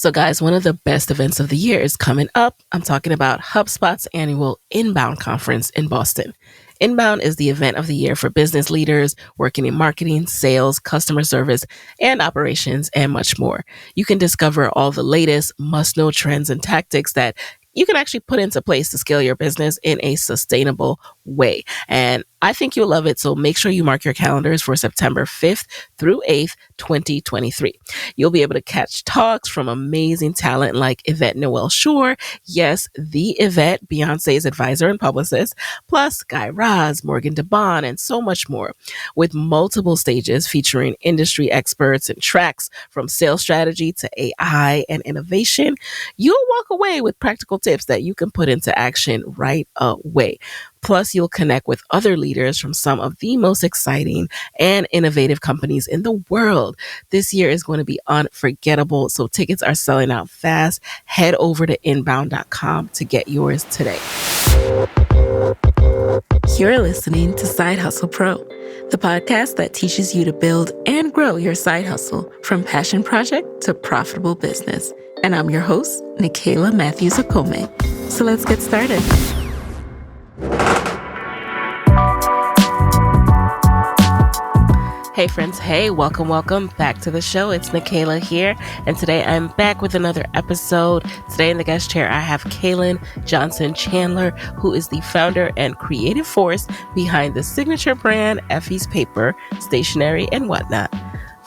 So, guys, one of the best events of the year is coming up. I'm talking about HubSpot's annual Inbound conference in Boston. Inbound is the event of the year for business leaders working in marketing, sales, customer service, and operations, and much more. You can discover all the latest must know trends and tactics that you can actually put into place to scale your business in a sustainable way. And I think you'll love it. So make sure you mark your calendars for September 5th through 8th, 2023. You'll be able to catch talks from amazing talent like Yvette Noel Shore. Yes, the Yvette, Beyonce's advisor and publicist, plus Guy Raz, Morgan DeBon, and so much more. With multiple stages featuring industry experts and tracks from sales strategy to AI and innovation, you'll walk away with practical tips that you can put into action right away. Plus, you'll connect with other leaders from some of the most exciting and innovative companies in the world. This year is going to be unforgettable, so tickets are selling out fast. Head over to inbound.com to get yours today. You're listening to Side Hustle Pro, the podcast that teaches you to build and grow your side hustle from passion project to profitable business. And I'm your host, Nicaila Matthews-Okome. So let's get started. Hey friends, hey, welcome back to the show. It's Nicaila here, and today I'm back with another episode. Today in the guest chair, I have Kalyn Johnson Chandler, who is the founder and creative force behind the signature brand Effie's Paper, Stationery Whatnot.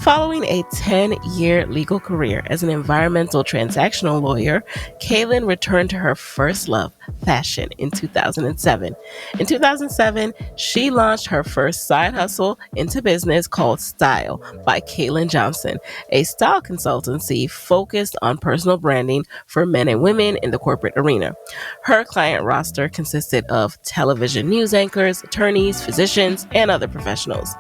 Following a 10-year legal career as an environmental transactional lawyer, Kalyn returned to her first love, fashion, in 2007. In 2007, she launched her first side hustle into business called Style by Kalyn Johnson, a style consultancy focused on personal branding for men and women in the corporate arena. Her client roster consisted of television news anchors, attorneys, physicians, and other professionals.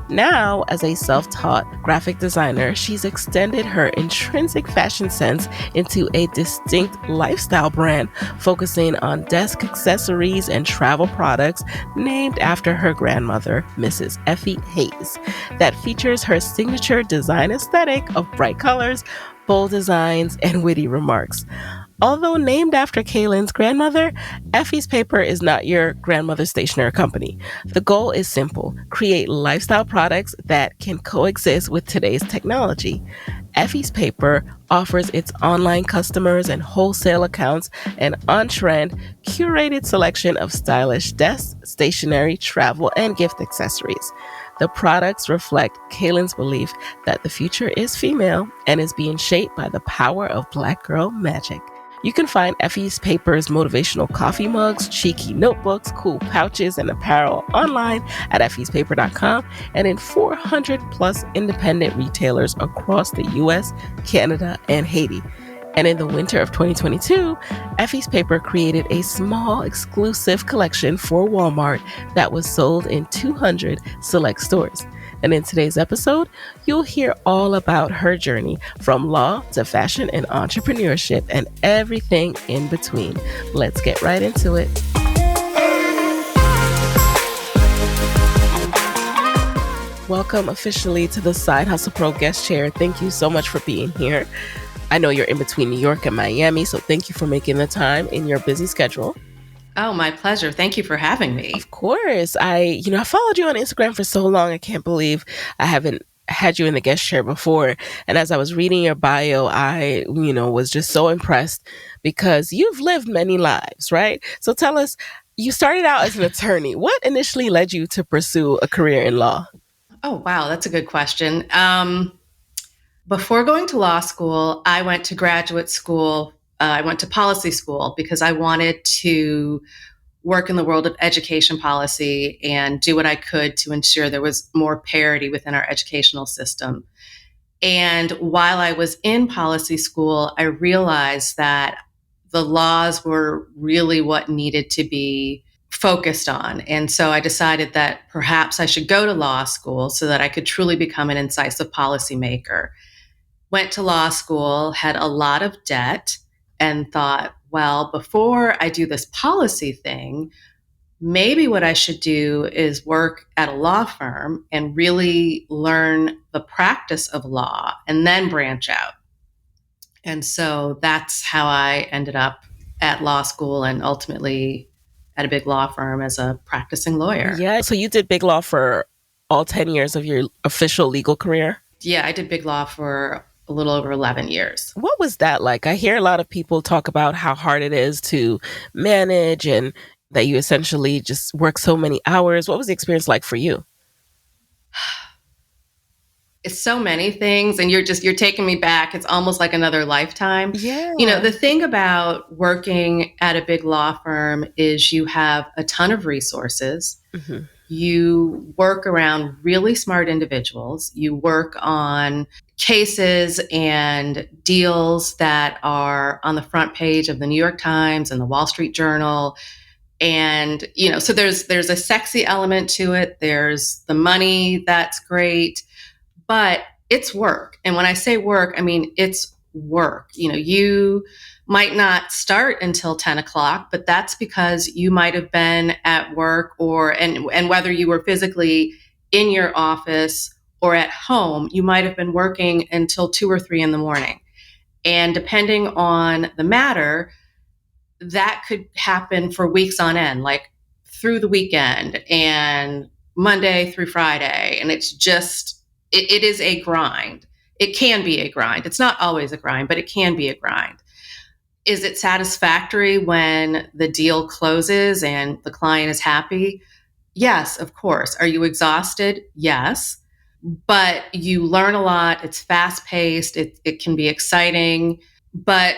Now, as a self-taught graphic designer, she's extended her intrinsic fashion sense into a distinct lifestyle brand focusing on desk accessories and travel products named after her grandmother, Mrs. Effie Hayes, that features her signature design aesthetic of bright colors, bold designs, and witty remarks. Although named after Kalyn's grandmother, Effie's Paper is not your grandmother's stationery company. The goal is simple: create lifestyle products that can coexist with today's technology. Effie's Paper offers its online customers and wholesale accounts an on-trend, curated selection of stylish desks, stationery, travel, and gift accessories. The products reflect Kalyn's belief that the future is female and is being shaped by the power of Black girl magic. You can find Effie's Paper's motivational coffee mugs, cheeky notebooks, cool pouches, and apparel online at effiespaper.com and in 400 plus independent retailers across the US, Canada, and Haiti. And in the winter of 2022, Effie's Paper created a small exclusive collection for Walmart that was sold in 200 select stores. And in today's episode, you'll hear all about her journey from law to fashion and entrepreneurship and everything in between. Let's get right into it. Welcome officially to the Side Hustle Pro guest chair. Thank you so much for being here. I know you're in between New York and Miami, so thank you for making the time in your busy schedule. Oh, my pleasure. Thank you for having me. Of course. I followed you on Instagram for so long. I can't believe I haven't had you in the guest chair before. And as I was reading your bio, I, was just so impressed because you've lived many lives, right? So tell us, you started out as an attorney. What initially led you to pursue a career in law? Oh, wow. That's a good question. Before going to law school, I went to graduate school. I went to policy school because I wanted to work in the world of education policy and do what I could to ensure there was more parity within our educational system. And while I was in policy school, I realized that the laws were really what needed to be focused on. And so I decided that perhaps I should go to law school so that I could truly become an incisive policymaker. Went to law school, had a lot of debt, and thought, well, before I do this policy thing, maybe what I should do is work at a law firm and really learn the practice of law and then branch out. And so that's how I ended up at law school and ultimately at a big law firm as a practicing lawyer. Yeah. So you did big law for all 10 years of your official legal career? Yeah, I did big law for a little over 11 years. What was that like? I hear a lot of people talk about how hard it is to manage and that you essentially just work so many hours. What was the experience like for you? It's so many things, and you're taking me back. It's almost like another lifetime. Yeah. The thing about working at a big law firm is you have a ton of resources. Hmm. You work around really smart individuals. You work on cases and deals that are on the front page of the New York Times and the Wall Street Journal. And, so there's a sexy element to it. There's the money that's great, but it's work. And when I say work, I mean, it's work. You might not start until 10 o'clock, but that's because you might have been at work and whether you were physically in your office or at home, you might have been working until 2 or 3 in the morning. And depending on the matter, that could happen for weeks on end, like through the weekend and Monday through Friday. And it's just, it is a grind. It can be a grind. It's not always a grind, but it can be a grind. Is it satisfactory when the deal closes and the client is happy? Yes, of course. Are you exhausted? Yes. But you learn a lot. It's fast paced. It can be exciting. But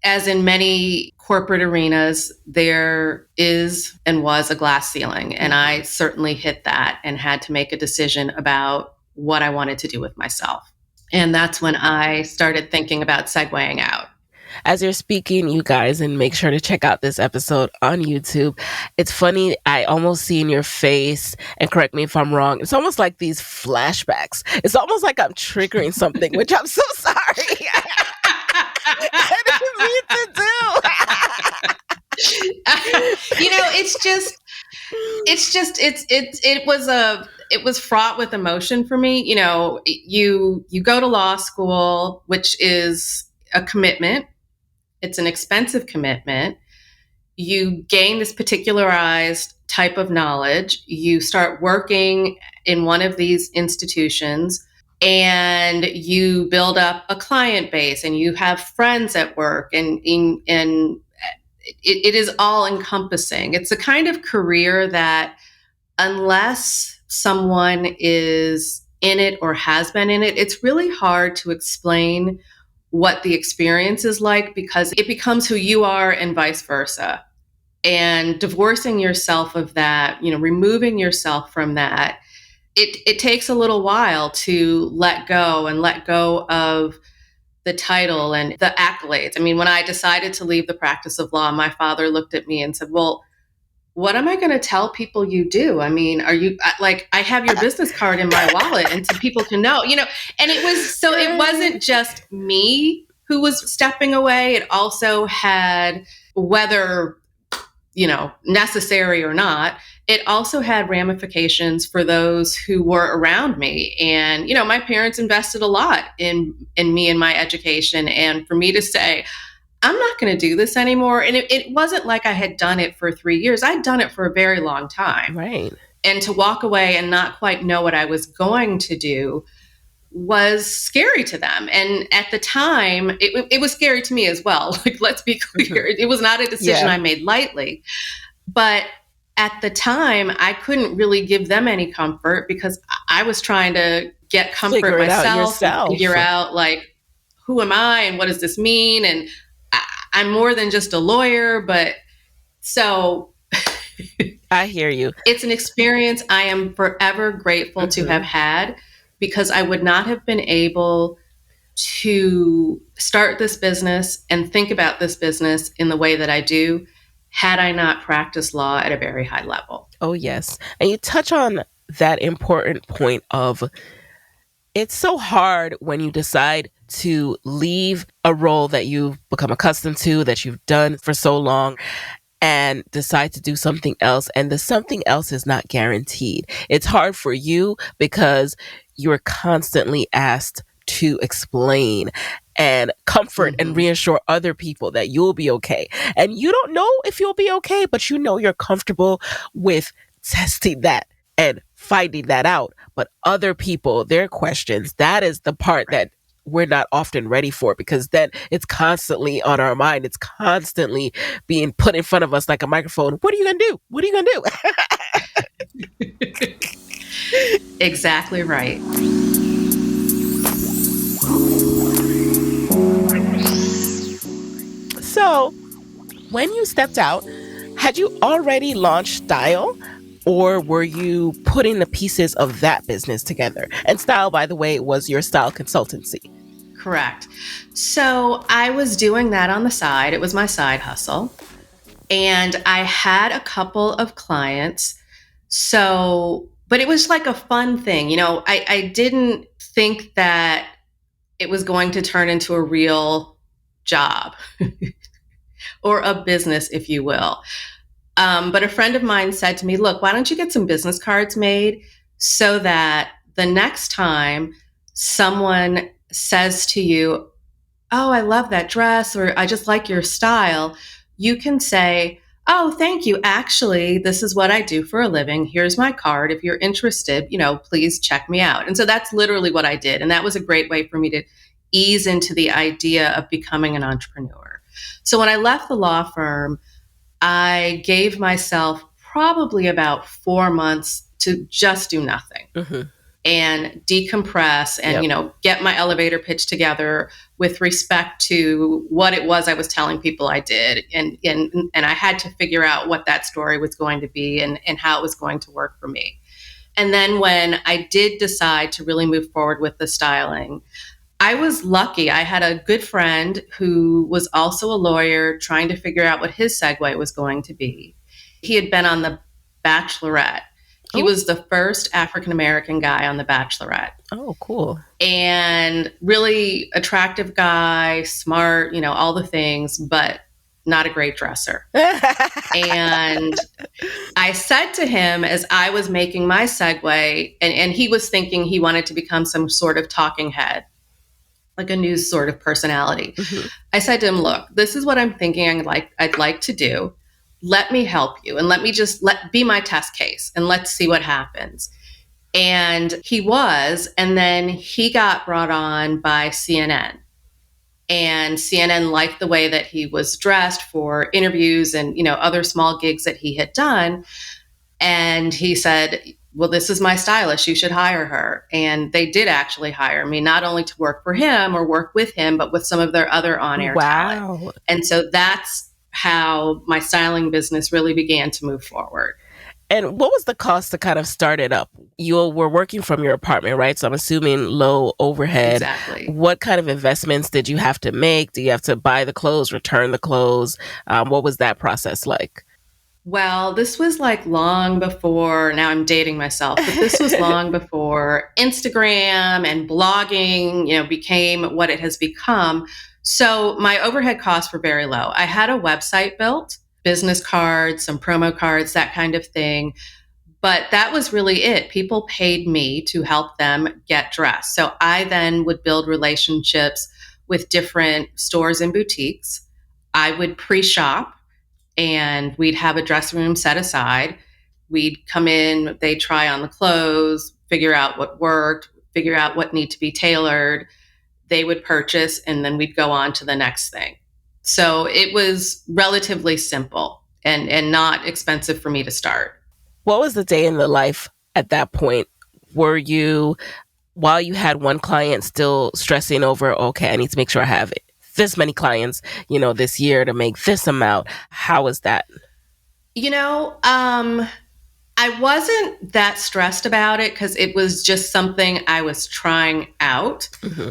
as in many corporate arenas, there is and was a glass ceiling. And I certainly hit that and had to make a decision about what I wanted to do with myself. And that's when I started thinking about segueing out. As you're speaking, you guys, and make sure to check out this episode on YouTube. It's funny, I almost see in your face, and correct me if I'm wrong, it's almost like these flashbacks. It's almost like I'm triggering something, which I'm so sorry. I didn't mean to do. It was fraught with emotion for me. You go to law school, which is a commitment. It's an expensive commitment. You gain this particularized type of knowledge. You start working in one of these institutions and you build up a client base and you have friends at work and it is all encompassing. It's a kind of career that unless someone is in it or has been in it, it's really hard to explain what the experience is like because it becomes who you are and vice versa. And divorcing yourself of that, removing yourself from that, it takes a little while to let go of the title and the accolades. I mean, when I decided to leave the practice of law, my father looked at me and said, well, what am I going to tell people you do? I mean, are you like, I have your business card in my wallet and so people can know, and it wasn't just me who was stepping away. It also had, whether, necessary or not, it also had ramifications for those who were around me. And, my parents invested a lot in me and my education. And for me to say, I'm not going to do this anymore. And it wasn't like I had done it for 3 years. I'd done it for a very long time. Right. And to walk away and not quite know what I was going to do was scary to them. And at the time, it was scary to me as well. Like, let's be clear. It was not a decision I made lightly. But at the time, I couldn't really give them any comfort because I was trying to get comfort myself and figure out, like, who am I and what does this mean? And I'm more than just a lawyer, but so I hear you. It's an experience I am forever grateful to have had because I would not have been able to start this business and think about this business in the way that I do had I not practiced law at a very high level. Oh, yes. And you touch on that important point of it's so hard when you decide to leave a role that you've become accustomed to, that you've done for so long, and decide to do something else. And the something else is not guaranteed. It's hard for you because you're constantly asked to explain and comfort and Mm-hmm. reassure other people that you'll be okay. And you don't know if you'll be okay, but you know you're comfortable with testing that and finding that out. But other people, their questions, that is the part Right. that we're not often ready for, because then it's constantly on our mind. It's constantly being put in front of us like a microphone. What are you going to do? What are you going to Exactly right. do? So, when you stepped out, had you already launched Style, or were you putting the pieces of that business together? And Style, by the way, was your style consultancy. Correct. So I was doing that on the side. It was my side hustle. And I had a couple of clients. So, but it was like a fun thing. I didn't think that it was going to turn into a real job or a business, if you will. But a friend of mine said to me, look, why don't you get some business cards made so that the next time someone says to you, oh, I love that dress, or I just like your style, you can say, oh, thank you. Actually, this is what I do for a living. Here's my card. If you're interested, please check me out. And so that's literally what I did. And that was a great way for me to ease into the idea of becoming an entrepreneur. So when I left the law firm, I gave myself probably about 4 months to just do nothing Mm-hmm. and decompress and Yep. get my elevator pitch together with respect to what it was I was telling people I did, and I had to figure out what that story was going to be and how it was going to work for me. And then when I did decide to really move forward with the styling, I was lucky. I had a good friend who was also a lawyer trying to figure out what his segue was going to be. He had been on The Bachelorette. He Oh, was the first African American guy on The Bachelorette, oh, cool. and really attractive guy, smart, all the things, but not a great dresser. And I said to him as I was making my segue, and he was thinking he wanted to become some sort of talking head, like a news sort of personality. Mhm. I said to him, look, this is what I'm thinking I'd like to do. Let me help you, and let me just be my test case, and let's see what happens. And he was, and then he got brought on by CNN. And CNN liked the way that he was dressed for interviews and, other small gigs that he had done. And he said, well, this is my stylist. You should hire her. And they did actually hire me, not only to work for him or work with him, but with some of their other on-air talent. Wow. And so that's how my styling business really began to move forward. And what was the cost to kind of start it up? You were working from your apartment, right? So I'm assuming low overhead. Exactly. What kind of investments did you have to make? Do you have to buy the clothes, return the clothes? What was that process like? Well, this was like long before, now I'm dating myself, but this was long before Instagram and blogging, became what it has become. So my overhead costs were very low. I had a website built, business cards, some promo cards, that kind of thing. But that was really it. People paid me to help them get dressed. So I then would build relationships with different stores and boutiques. I would pre-shop, and we'd have a dressing room set aside. We'd come in, they'd try on the clothes, figure out what worked, figure out what need to be tailored. They would purchase, and then we'd go on to the next thing. So it was relatively simple and not expensive for me to start. What was the day in the life at that point? Were you, while you had one client, still stressing over, okay, I need to make sure I have this many clients, this year to make this amount? How was that? I wasn't that stressed about it because it was just something I was trying out. Mm-hmm.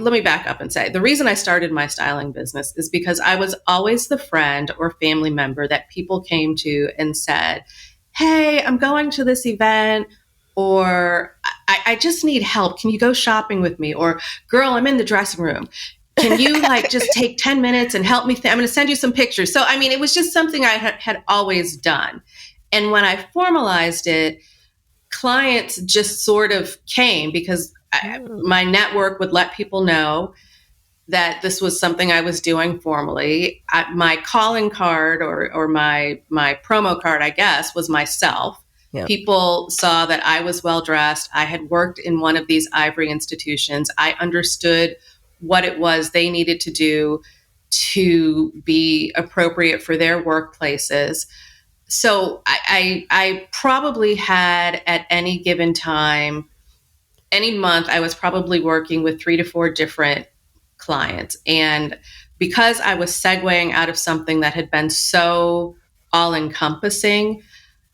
Let me back up and say the reason I started my styling business is because I was always the friend or family member that people came to and said, hey, I'm going to this event, or I just need help. Can you go shopping with me? Or, girl, I'm in the dressing room. Can you just take 10 minutes and help me? I'm going to send you some pictures. So, it was just something I had always done. And when I formalized it, clients just sort of came because Mm. My network would let people know that this was something I was doing formally. My calling card or my promo card, I guess, was myself. Yep. People saw that I was well dressed. I had worked in one of these ivory institutions. I understood what it was they needed to do to be appropriate for their workplaces. So I probably had at any given time, any month, I was probably working with 3 to 4 different clients. And because I was segueing out of something that had been so all encompassing,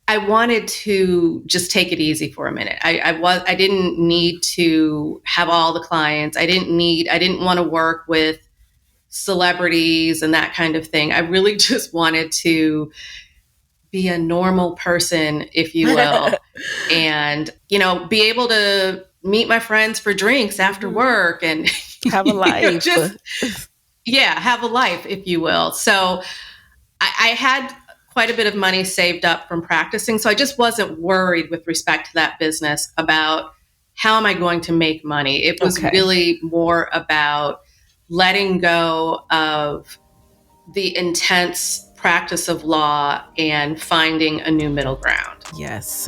I wanted to just take it easy for a minute. I didn't need to have all the clients. I didn't want to work with celebrities and that kind of thing. I really just wanted to be a normal person, if you will, and, be able to meet my friends for drinks after work and Have a life. just, yeah, have a life, if you will. So I had quite a bit of money saved up from practicing. So I just wasn't worried with respect to that business about how am I going to make money. It was really more about letting go of the intense practice of law and finding a new middle ground. Yes.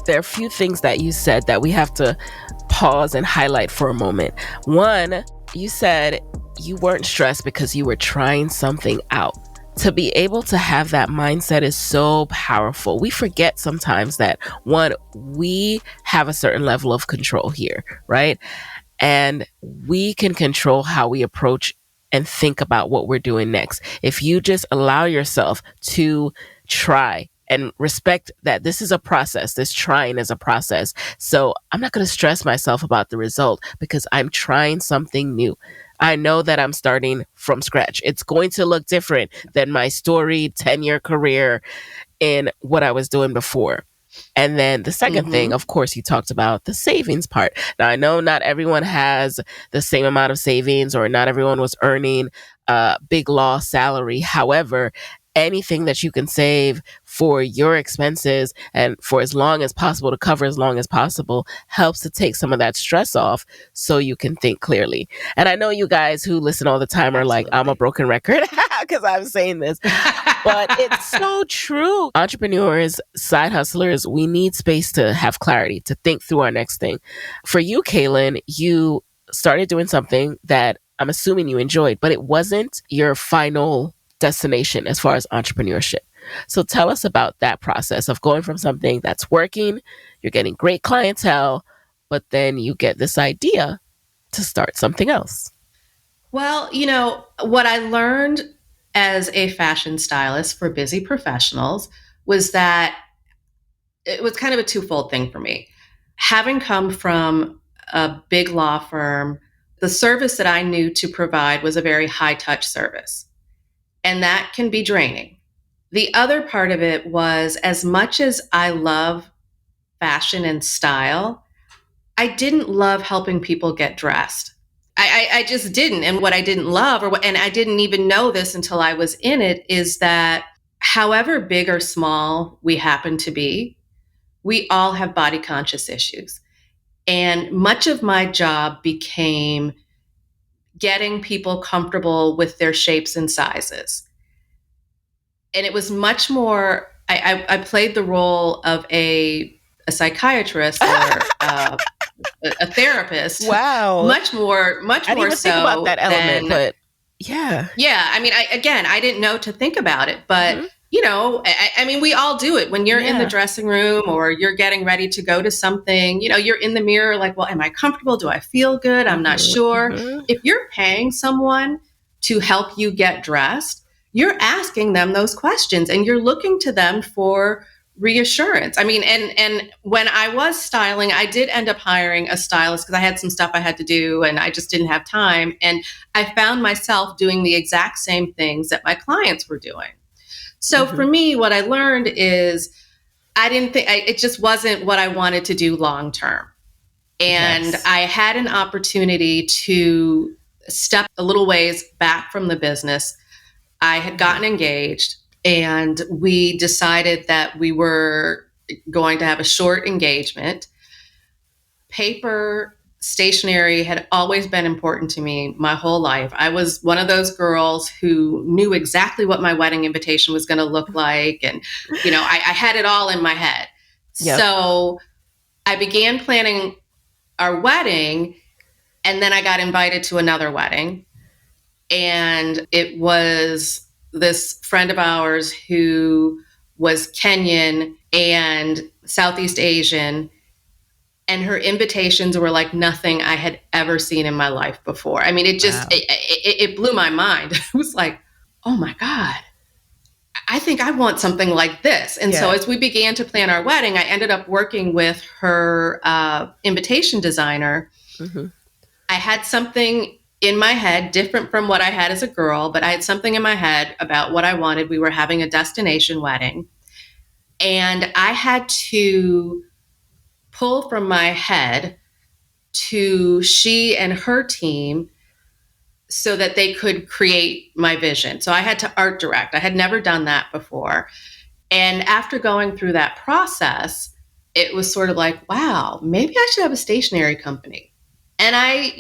There are a few things that you said that we have to pause and highlight for a moment. One, you said you weren't stressed because you were trying something out. To be able to have that mindset is so powerful. We forget sometimes that, one, we have a certain level of control here, right? And we can control how we approach and think about what we're doing next. If you just allow yourself to try and respect that this is a process, this trying is a process. So I'm not going to stress myself about the result because I'm trying something new. I know that I'm starting from scratch. It's going to look different than my storied 10-year career in what I was doing before. And then the second thing, of course, you talked about the savings part. Now, I know not everyone has the same amount of savings or not everyone was earning a big law salary. However, anything that you can save for your expenses and for as long as possible to cover as long as possible helps to take some of that stress off so you can think clearly. And I know you guys who listen all the time are like, I'm a broken record because I'm saying this, but it's so true. Entrepreneurs, side hustlers, we need space to have clarity, to think through our next thing. For you, Kalyn, you started doing something that I'm assuming you enjoyed, but it wasn't your final destination as far as entrepreneurship. So tell us about that process of going from something that's working, you're getting great clientele, but then you get this idea to start something else. Well, what I learned as a fashion stylist for busy professionals was that it was kind of a twofold thing for me. Having come from a big law firm, the service that I knew to provide was a very high touch service, and that can be draining. The other part of it was, as much as I love fashion and style, I didn't love helping people get dressed. I just didn't. And what I didn't love, and I didn't even know this until I was in it, is that however big or small we happen to be, we all have body conscious issues. And much of my job became getting people comfortable with their shapes and sizes. And it was much more, I played the role of a psychiatrist or a therapist. Wow. Much more I didn't even so think about that element, than, but yeah. Yeah. I mean, I didn't know to think about it, but I mean, we all do it when you're in the dressing room or you're getting ready to go to something, you're in the mirror like, well, am I comfortable? Do I feel good? I'm not sure. If you're paying someone to help you get dressed, you're asking them those questions and you're looking to them for reassurance. I mean, and when I was styling, I did end up hiring a stylist because I had some stuff I had to do and I just didn't have time. And I found myself doing the exact same things that my clients were doing. So for me, what I learned is it just wasn't what I wanted to do long term. And I had an opportunity to step a little ways back from the business. I had gotten engaged And we decided that we were going to have a short engagement. Paper stationery had always been important to me my whole life. I was one of those girls who knew exactly what my wedding invitation was going to look like. And, I had it all in my head. Yep. So I began planning our wedding, and then I got invited to another wedding. And it was this friend of ours who was Kenyan and Southeast Asian. And her invitations were like nothing I had ever seen in my life before. I mean, it just, Wow. it blew my mind. It was like, oh my God, I think I want something like this. And so Yeah. as we began to plan our wedding, I ended up working with her invitation designer. Mhm. I had something in my head different from what I had as a girl, but I had something in my head about what I wanted. We were having a destination wedding, and I had to pull from my head to she and her team so that they could create my vision. So I had to art direct. I had never done that before. And after going through that process, it was sort of like, wow, maybe I should have a stationery company. And I,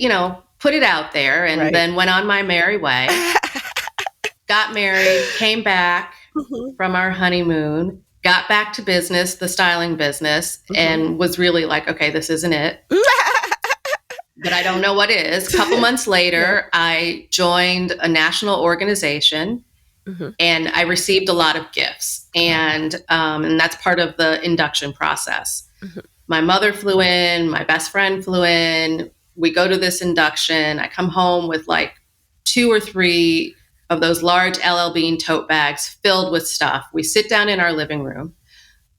put it out there and then went on my merry way, got married, came back from our honeymoon, got back to business, the styling business, and was really like, okay, this isn't it. But I don't know what is. A couple months later, I joined a national organization. And I received a lot of gifts, and that's part of the induction process. My mother flew in, my best friend flew in. We go to this induction. I come home with like 2 or 3 of those large LL Bean tote bags filled with stuff. We sit down in our living room.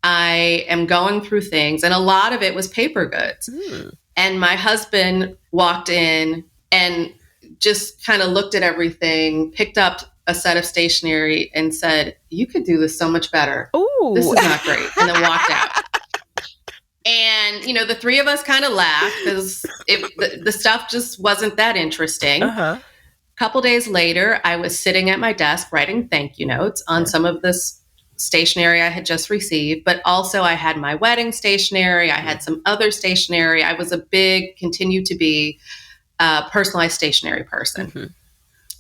I am going through things, and a lot of it was paper goods. And my husband walked in and just kind of looked at everything, picked up a set of stationery and said, "You could do this so much better. Ooh. This is not great." And then walked out. And, the 3 of us kind of laughed because the stuff just wasn't that interesting. A couple days later, I was sitting at my desk writing thank you notes on some of this stationery I had just received, but also I had my wedding stationery. I had some other stationery. I was continued to be a personalized stationery person.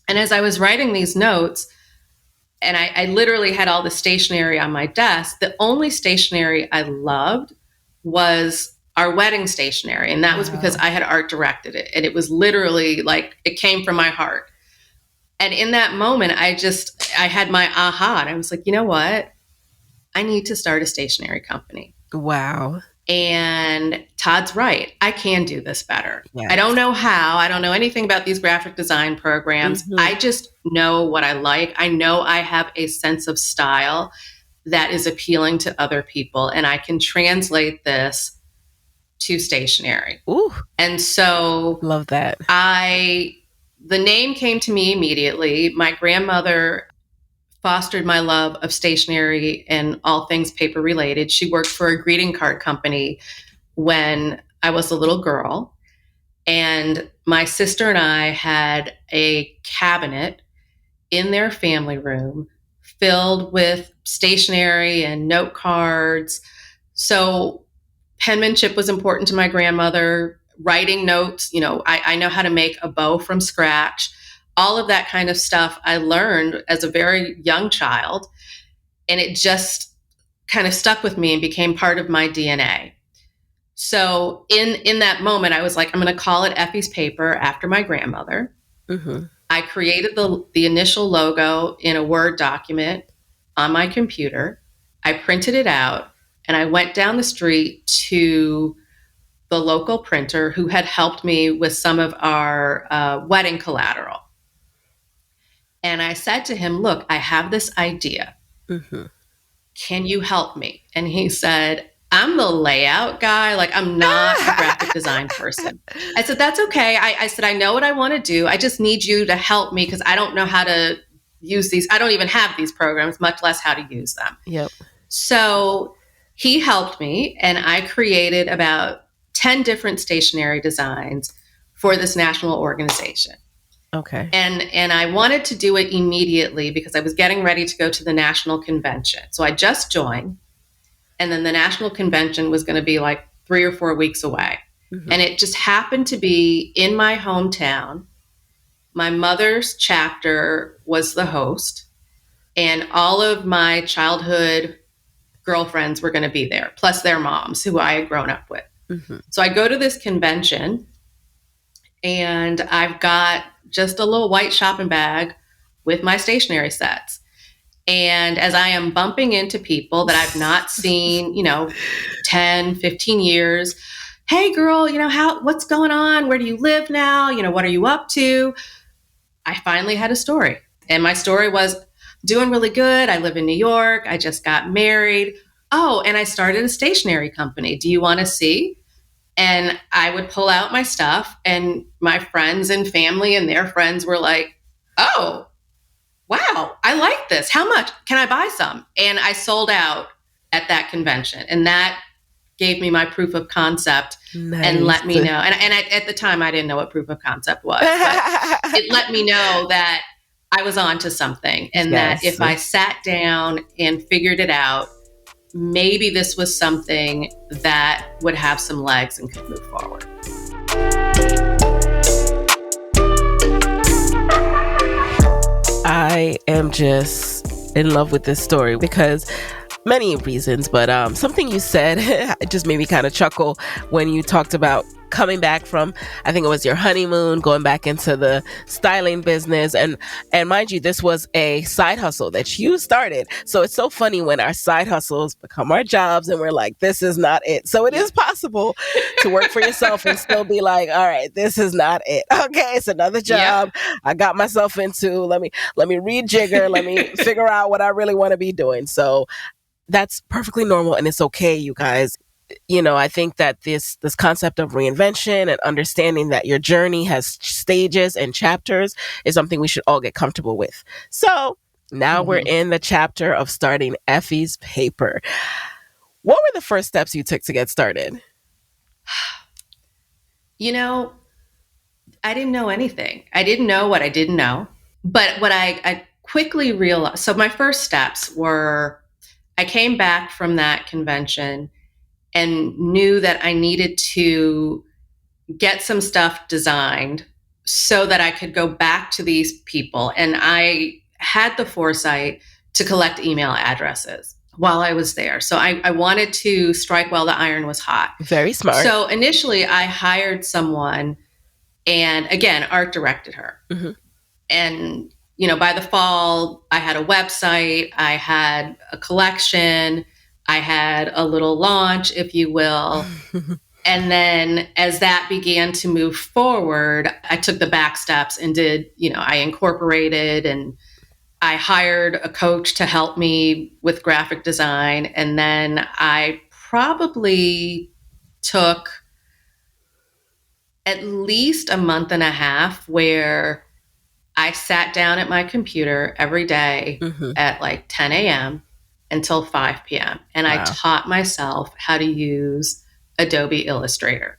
And as I was writing these notes, and I literally had all the stationery on my desk, the only stationery I loved was our wedding stationery. And that was because I had art directed it. And it was literally like, it came from my heart. And in that moment, I had my aha. And I was like, you know what? I need to start a stationery company. Wow. And Todd's right. I can do this better. Yes. I don't know how. I don't know anything about these graphic design programs. I just know what I like. I know I have a sense of style that is appealing to other people, and I can translate this to stationery. Ooh. And so Love that. The name came to me immediately. My grandmother fostered my love of stationery and all things paper related. She worked for a greeting card company when I was a little girl. And my sister and I had a cabinet in their family room filled with stationery and note cards. So penmanship was important to my grandmother. Writing notes, I know how to make a bow from scratch. All of that kind of stuff I learned as a very young child, and it just kind of stuck with me and became part of my DNA. So in that moment, I was like, I'm going to call it Effie's Paper after my grandmother. I created the initial logo in a Word document on my computer. I printed it out, and I went down the street to the local printer who had helped me with some of our wedding collateral. And I said to him, look, I have this idea. Can you help me? And he said, I'm the layout guy. Like, I'm not a graphic design person. I said, that's okay. I said, I know what I want to do. I just need you to help me because I don't know how to use these. I don't even have these programs, much less how to use them. Yep. So he helped me, and I created about 10 different stationery designs for this national organization. Okay. And I wanted to do it immediately because I was getting ready to go to the national convention. So I just joined, and then the national convention was going to be like 3 or 4 weeks away. Mm-hmm. And it just happened to be in my hometown. My mother's chapter was the host, and all of my childhood girlfriends were going to be there, plus their moms who I had grown up with. Mm-hmm. So I go to this convention, and I've got just a little white shopping bag with my stationery sets. And as I am bumping into people that I've not seen, 10, 15 years, hey girl, what's going on? Where do you live now? What are you up to? I finally had a story. And my story was doing really good. I live in New York. I just got married. Oh, and I started a stationery company. Do you want to see? And I would pull out my stuff, and my friends and family and their friends were like, oh, wow, I like this. How much? Can I buy some? And I sold out at that convention. And that gave me my proof of concept and let me know. And at the time, I didn't know what proof of concept was, but it let me know that I was onto something, and that if I sat down and figured it out, maybe this was something that would have some legs and could move forward. I am just in love with this story because many reasons, but something you said it just made me kind of chuckle when you talked about coming back from, I think it was your honeymoon, going back into the styling business, and mind you, this was a side hustle that you started. So it's so funny when our side hustles become our jobs and we're like, this is not it. So it is possible to work for yourself and still be like, all right, this is not it. Okay, it's another job. I got myself into. Let me rejigger. Let me figure out what I really want to be doing. So that's perfectly normal, and it's okay, you guys. I think that this concept of reinvention and understanding that your journey has stages and chapters is something we should all get comfortable with. So now we're in the chapter of starting Effie's paper. What were the first steps you took to get started? I didn't know anything. I didn't know what I didn't know. But what I quickly realized, so my first steps were, I came back from that convention and knew that I needed to get some stuff designed so that I could go back to these people. And I had the foresight to collect email addresses while I was there. So I wanted to strike while the iron was hot. Very smart. So initially I hired someone, and again, art directed her. Mm-hmm. And, by the fall, I had a website, I had a collection, I had a little launch, if you will. And then as that began to move forward, I took the back steps and did, I incorporated, and I hired a coach to help me with graphic design. And then I probably took at least a month and a half where I sat down at my computer every day at like 10 a.m. until 5 p.m. And I taught myself how to use Adobe Illustrator,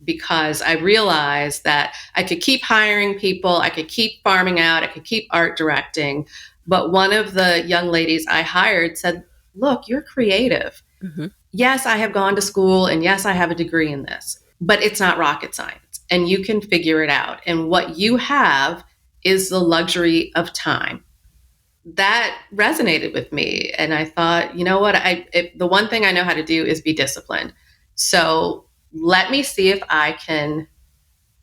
because I realized that I could keep hiring people, I could keep farming out, I could keep art directing. But one of the young ladies I hired said, look, you're creative. Mm-hmm. Yes, I have gone to school, and yes, I have a degree in this, but it's not rocket science, and you can figure it out. And what you have is the luxury of time. That resonated with me. And I thought, you know what, the one thing I know how to do is be disciplined. So let me see if I can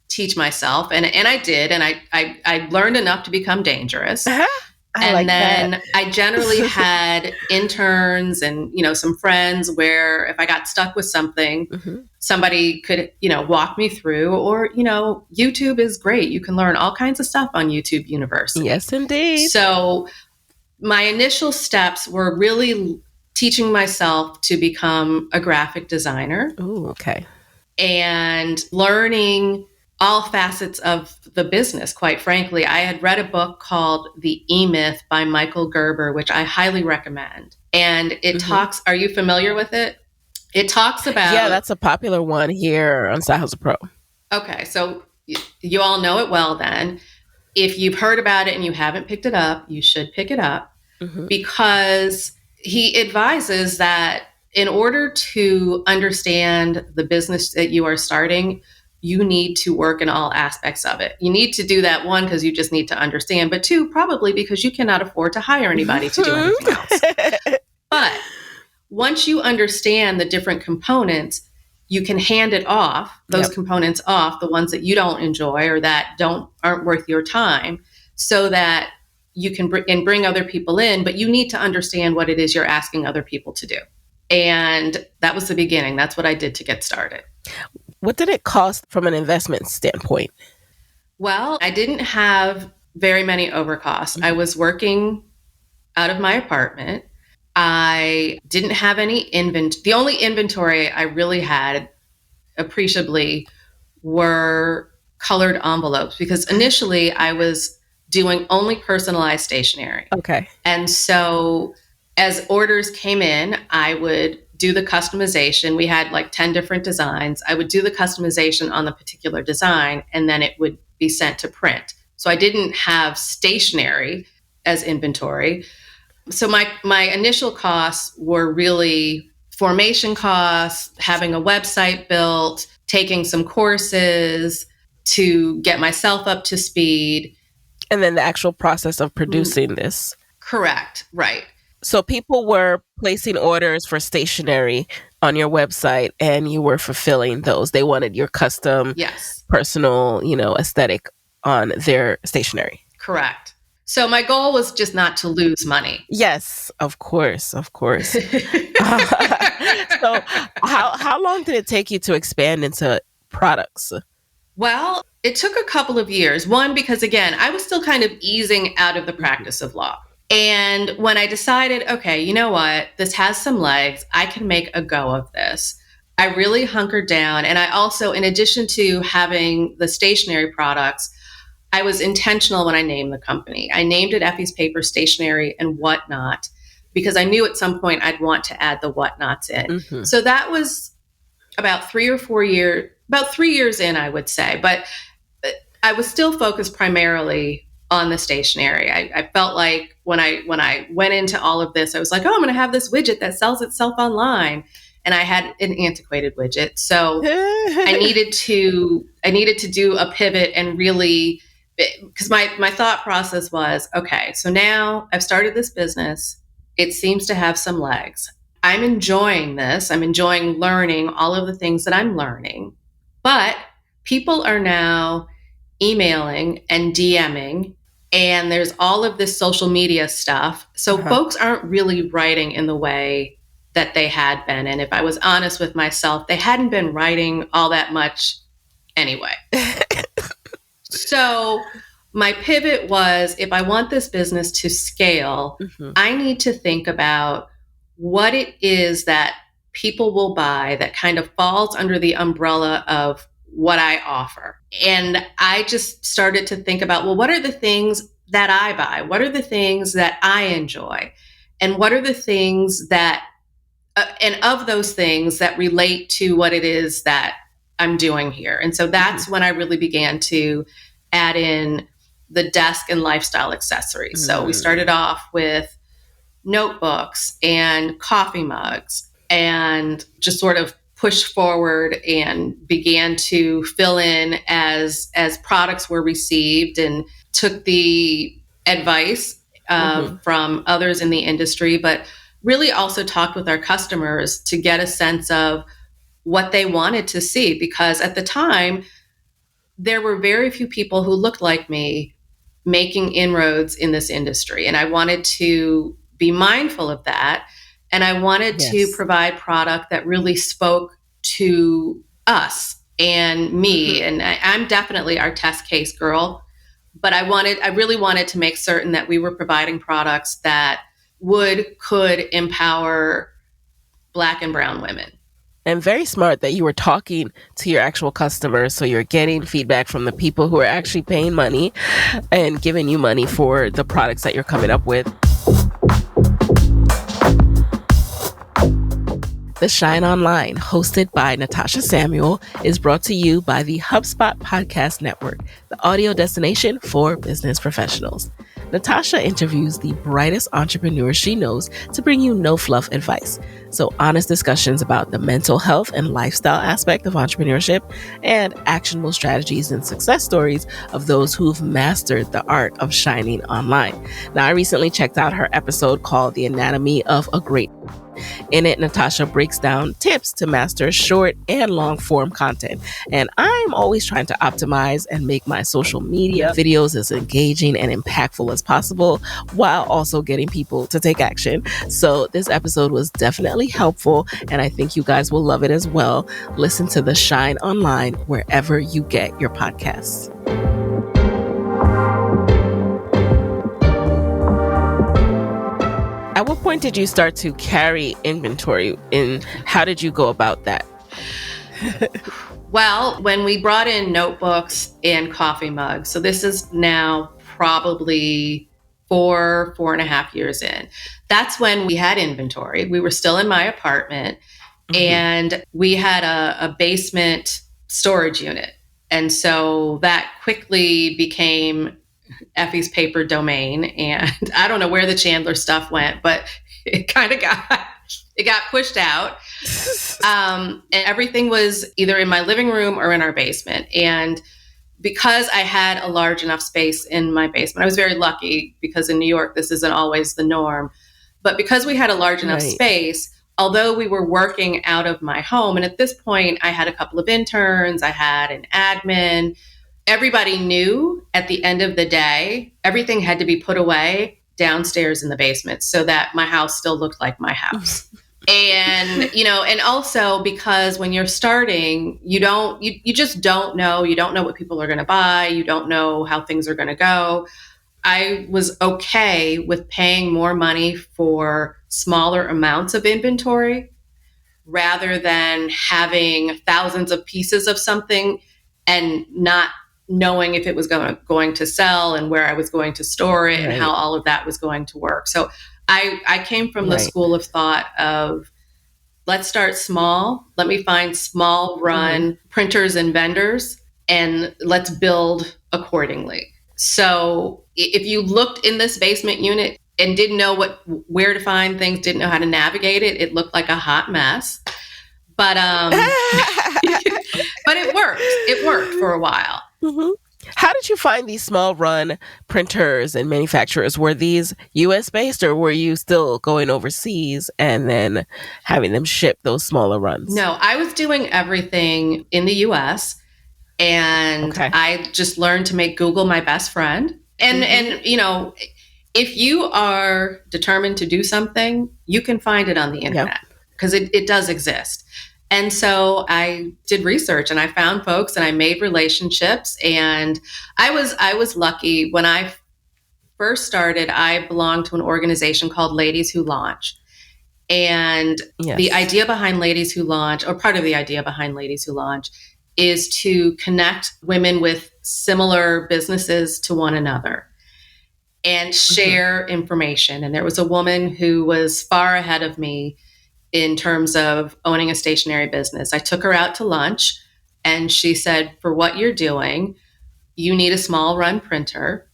teach myself. And I did. And I learned enough to become dangerous. I generally had interns and, some friends where if I got stuck with something, somebody could, walk me through, or, YouTube is great. You can learn all kinds of stuff on YouTube University. Yes, indeed. So my initial steps were really teaching myself to become a graphic designer. Ooh, okay. And learning all facets of the business, quite frankly. I had read a book called The E-Myth by Michael Gerber, which I highly recommend. And it talks, are you familiar with it? It talks about... Yeah, that's a popular one here on Side Hustle Pro. Okay, so you all know it well then. If you've heard about it and you haven't picked it up, you should pick it up, because he advises that in order to understand the business that you are starting, you need to work in all aspects of it. You need to do that, one, because you just need to understand, but two, probably because you cannot afford to hire anybody to do anything else. But once you understand the different components, you can hand it off, those components off, the ones that you don't enjoy or that aren't worth your time, so that you can bring other people in, but you need to understand what it is you're asking other people to do. And that was the beginning. That's what I did to get started. What did it cost from an investment standpoint? Well, I didn't have very many overcosts. I was working out of my apartment. I didn't have any inventory. The only inventory I really had appreciably were colored envelopes, because initially I was doing only personalized stationery. Okay. And so as orders came in, I would do the customization. We had like 10 different designs. I would do the customization on the particular design, and then it would be sent to print. So I didn't have stationery as inventory. So my initial costs were really formation costs, having a website built, taking some courses to get myself up to speed. And then the actual process of producing this. Correct. Right. So people were placing orders for stationery on your website, and you were fulfilling those. They wanted your custom, personal, aesthetic on their stationery. Correct. So my goal was just not to lose money. Yes, of course. So how long did it take you to expand into products? Well, it took a couple of years. One, because again, I was still kind of easing out of the practice of law. And when I decided, okay, you know what, this has some legs, I can make a go of this, I really hunkered down. And I also, in addition to having the stationery products, I was intentional when I named the company. I named it Effie's Paper, Stationery and Whatnot, because I knew at some point I'd want to add the whatnots in. So that was about 3 years in, I would say. But I was still focused primarily on the stationery. I felt like when I went into all of this, I was like, oh, I'm going to have this widget that sells itself online. And I had an antiquated widget. So I needed to do a pivot and really, because my thought process was, okay, so now I've started this business. It seems to have some legs. I'm enjoying this. I'm enjoying learning all of the things that I'm learning. But people are now emailing and DMing, and there's all of this social media stuff. So folks aren't really writing in the way that they had been. And if I was honest with myself, they hadn't been writing all that much anyway. So my pivot was, if I want this business to scale, I need to think about what it is that people will buy that kind of falls under the umbrella of what I offer. And I just started to think about, well, what are the things that I buy? What are the things that I enjoy? And what are the things that, and of those things that relate to what it is that I'm doing here? And so that's when I really began to add in the desk and lifestyle accessories. So we started off with notebooks and coffee mugs, and just sort of pushed forward and began to fill in as products were received, and took the advice from others in the industry, but really also talked with our customers to get a sense of what they wanted to see. Because at the time, there were very few people who looked like me making inroads in this industry. And I wanted to be mindful of that. And I wanted to provide product that really spoke to us and me. And I'm definitely our test case girl, but I really wanted to make certain that we were providing products that could empower Black and brown women. And very smart that you were talking to your actual customers, so you're getting feedback from the people who are actually paying money and giving you money for the products that you're coming up with. The Shine Online, hosted by Natasha Samuel, is brought to you by the HubSpot Podcast Network, the audio destination for business professionals. Natasha interviews the brightest entrepreneurs she knows to bring you no fluff advice. So, honest discussions about the mental health and lifestyle aspect of entrepreneurship and actionable strategies and success stories of those who've mastered the art of shining online. Now, I recently checked out her episode called The Anatomy of a Great. In it, Natasha breaks down tips to master short and long form content. And I'm always trying to optimize and make my social media videos as engaging and impactful as possible while also getting people to take action. So this episode was definitely helpful, and I think you guys will love it as well. Listen to The Shine Online wherever you get your podcasts. At what point did you start to carry inventory, and how did you go about that? Well, when we brought in notebooks and coffee mugs, so this is now probably 4.5 years in, that's when we had inventory. We were still in my apartment, and we had a basement storage unit. And so that quickly became Effie's paper domain, and I don't know where the Chandler stuff went, but it kind of got pushed out. And everything was either in my living room or in our basement. And because I had a large enough space in my basement, I was very lucky because in New York, this isn't always the norm. But because we had a large enough space, although we were working out of my home, and at this point, I had a couple of interns, I had an admin. Everybody knew at the end of the day, everything had to be put away downstairs in the basement so that my house still looked like my house. And, and also because when you're starting, you just don't know. You don't know what people are going to buy. You don't know how things are going to go. I was okay with paying more money for smaller amounts of inventory rather than having thousands of pieces of something and not knowing if it was going to sell and where I was going to store it and how all of that was going to work. So I came from the school of thought of, let's start small. Let me find small run printers and vendors, and let's build accordingly. So if you looked in this basement unit and didn't know where to find things, didn't know how to navigate it, it looked like a hot mess. But but it worked. It worked for a while. Mm-hmm. How did you find these small run printers and manufacturers? Were these US based, or were you still going overseas and then having them ship those smaller runs? No, I was doing everything in the US, and I just learned to make Google my best friend. And if you are determined to do something, you can find it on the internet because it does exist. And so I did research and I found folks and I made relationships. And I was lucky. When I first started, I belonged to an organization called Ladies Who Launch. And the idea behind Ladies Who Launch, or part of the idea behind Ladies Who Launch, is to connect women with similar businesses to one another and share information. And there was a woman who was far ahead of me in terms of owning a stationery business. I took her out to lunch and she said, for what you're doing, you need a small run printer.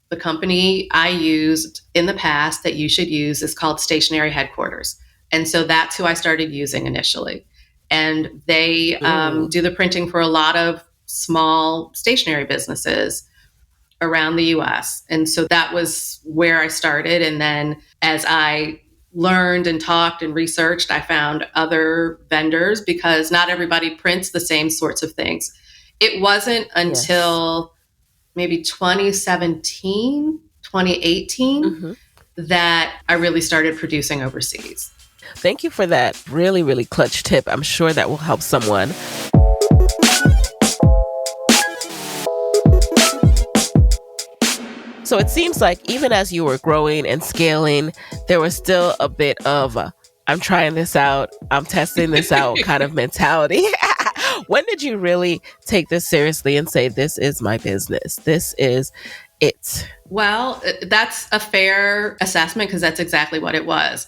The company I used in the past that you should use is called Stationery Headquarters. And so that's who I started using initially. And they do the printing for a lot of small stationery businesses around the US. And so that was where I started. And then as I learned and talked and researched, I found other vendors because not everybody prints the same sorts of things. It wasn't until maybe 2017, 2018 that I really started producing overseas. Thank you for that really, really clutch tip. I'm sure that will help someone. So it seems like even as you were growing and scaling, there was still a bit of I'm trying this out, I'm testing this out kind of mentality. When did you really take this seriously and say, this is my business? This is it? Well, that's a fair assessment because that's exactly what it was.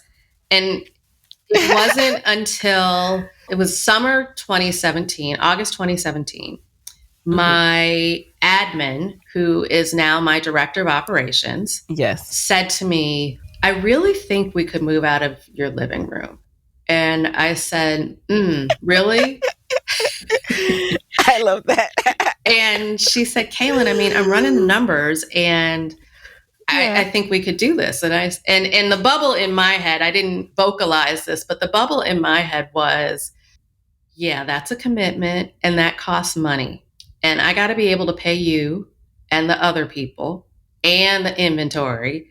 And it wasn't until it was summer 2017, August 2017. My admin, who is now my director of operations, Yes. said to me, I really think we could move out of your living room. And I said, really? I love that. And she said, Kalyn, I mean, I'm running the numbers and I think we could do this. And the bubble in my head, I didn't vocalize this, but the bubble in my head was, yeah, that's a commitment and that costs money. And I got to be able to pay you and the other people and the inventory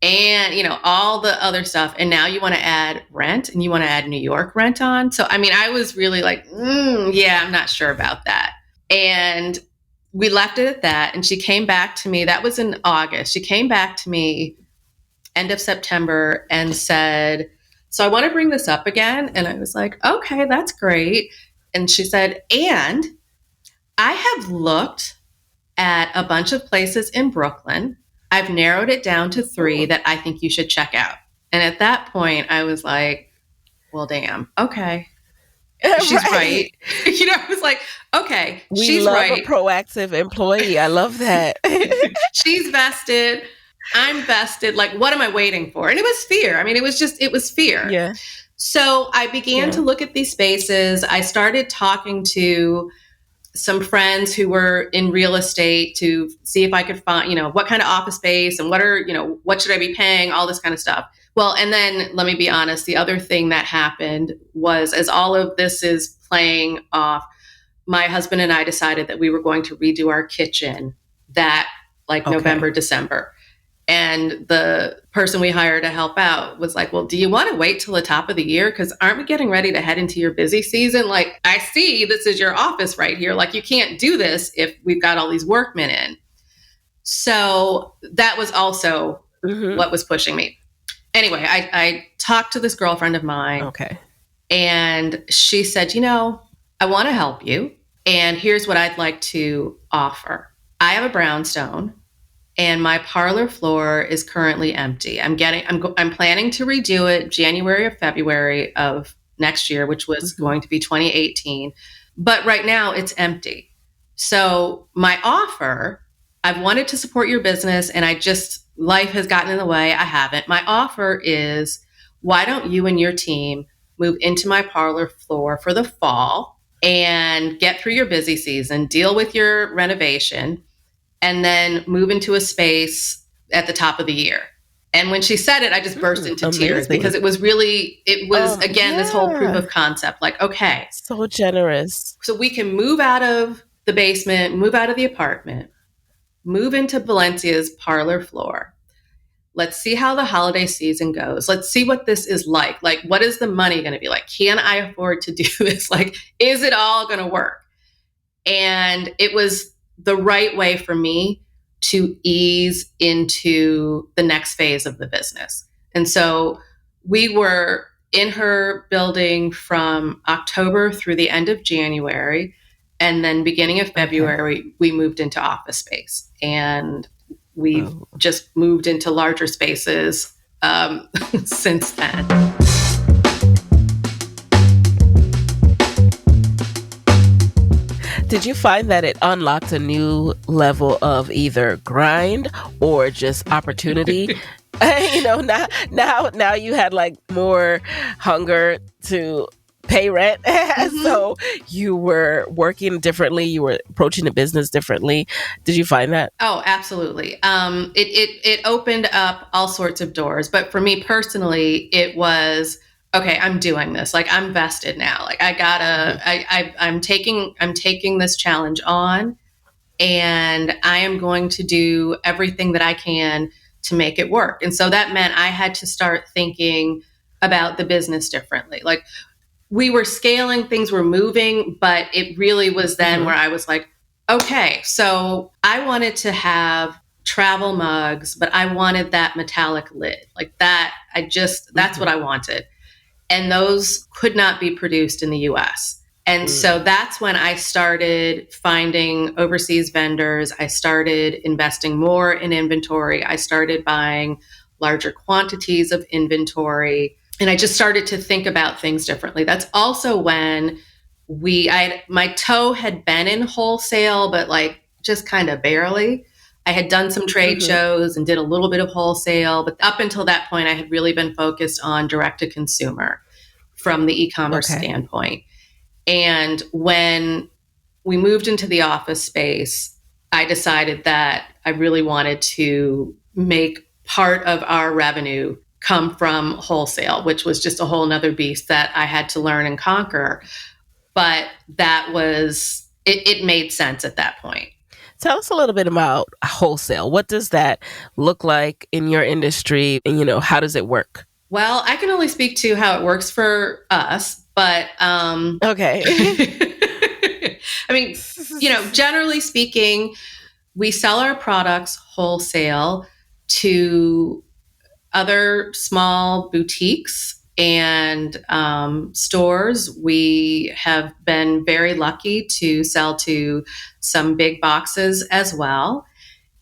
and, all the other stuff. And now you want to add rent and you want to add New York rent on. So, I mean, I was really like, yeah, I'm not sure about that. And we left it at that. And she came back to me. That was in August. She came back to me end of September and said, so I want to bring this up again. And I was like, okay, that's great. And she said, and I have looked at a bunch of places in Brooklyn. I've narrowed it down to 3 that I think you should check out. And at that point, I was like, well, damn, okay. She's right. I was like, okay, she's right. We love a proactive employee. I love that. She's vested. I'm vested. Like, what am I waiting for? And it was fear. I mean, it was fear. Yeah. So I began to look at these spaces. I started talking to some friends who were in real estate to see if I could find, what kind of office space and what should I be paying, all this kind of stuff. Well, and then let me be honest, the other thing that happened was as all of this is playing off, my husband and I decided that we were going to redo our kitchen that November, December. And the person we hired to help out was like, well, do you want to wait till the top of the year? Because aren't we getting ready to head into your busy season? Like, I see this is your office right here. Like, you can't do this if we've got all these workmen in. So that was also what was pushing me. Anyway, I talked to this girlfriend of mine. Okay. And she said, I want to help you. And here's what I'd like to offer. I have a brownstone. And my parlor floor is currently empty. I'm planning to redo it January or February of next year, which was going to be 2018. But right now it's empty. So my offer, I've wanted to support your business and life has gotten in the way. I haven't. My offer is, why don't you and your team move into my parlor floor for the fall and get through your busy season, deal with your renovation, and then move into a space at the top of the year. And when she said it, I just burst into tears because it was this whole proof of concept. Like, okay. So generous. So we can move out of the basement, move out of the apartment, move into Valencia's parlor floor. Let's see how the holiday season goes. Let's see what this is like. Like, what is the money going to be like? Can I afford to do this? Like, is it all going to work? And it was the right way for me to ease into the next phase of the business. And so we were in her building from October through the end of January. And then beginning of February, we moved into office space. And we've just moved into larger spaces since then. Did you find that it unlocked a new level of either grind or just opportunity? Now you had like more hunger to pay rent. So you were working differently. You were approaching the business differently. Did you find that? Oh, absolutely. It opened up all sorts of doors. But for me personally, it was, okay, I'm doing this. Like, I'm vested now. Like, I'm taking this challenge on, and I am going to do everything that I can to make it work. And so that meant I had to start thinking about the business differently. Like, we were scaling, things were moving, but it really was then where I was like, okay, so I wanted to have travel mugs, but I wanted that metallic lid. Like that, that's what I wanted. And those could not be produced in the US. And so that's when I started finding overseas vendors. I started investing more in inventory. I started buying larger quantities of inventory. And I just started to think about things differently. That's also when my toe had been in wholesale, but like just kind of barely. I had done some trade Mm-hmm. shows and did a little bit of wholesale, but up until that point, I had really been focused on direct to consumer from the e-commerce Okay. standpoint. And when we moved into the office space, I decided that I really wanted to make part of our revenue come from wholesale, which was just a whole nother beast that I had to learn and conquer. But that was, it made sense at that point. Tell us a little bit about wholesale. What does that look like in your industry? And, how does it work? Well, I can only speak to how it works for us, but Okay. I mean, generally speaking, we sell our products wholesale to other small boutiques and stores. We have been very lucky to sell to some big boxes as well.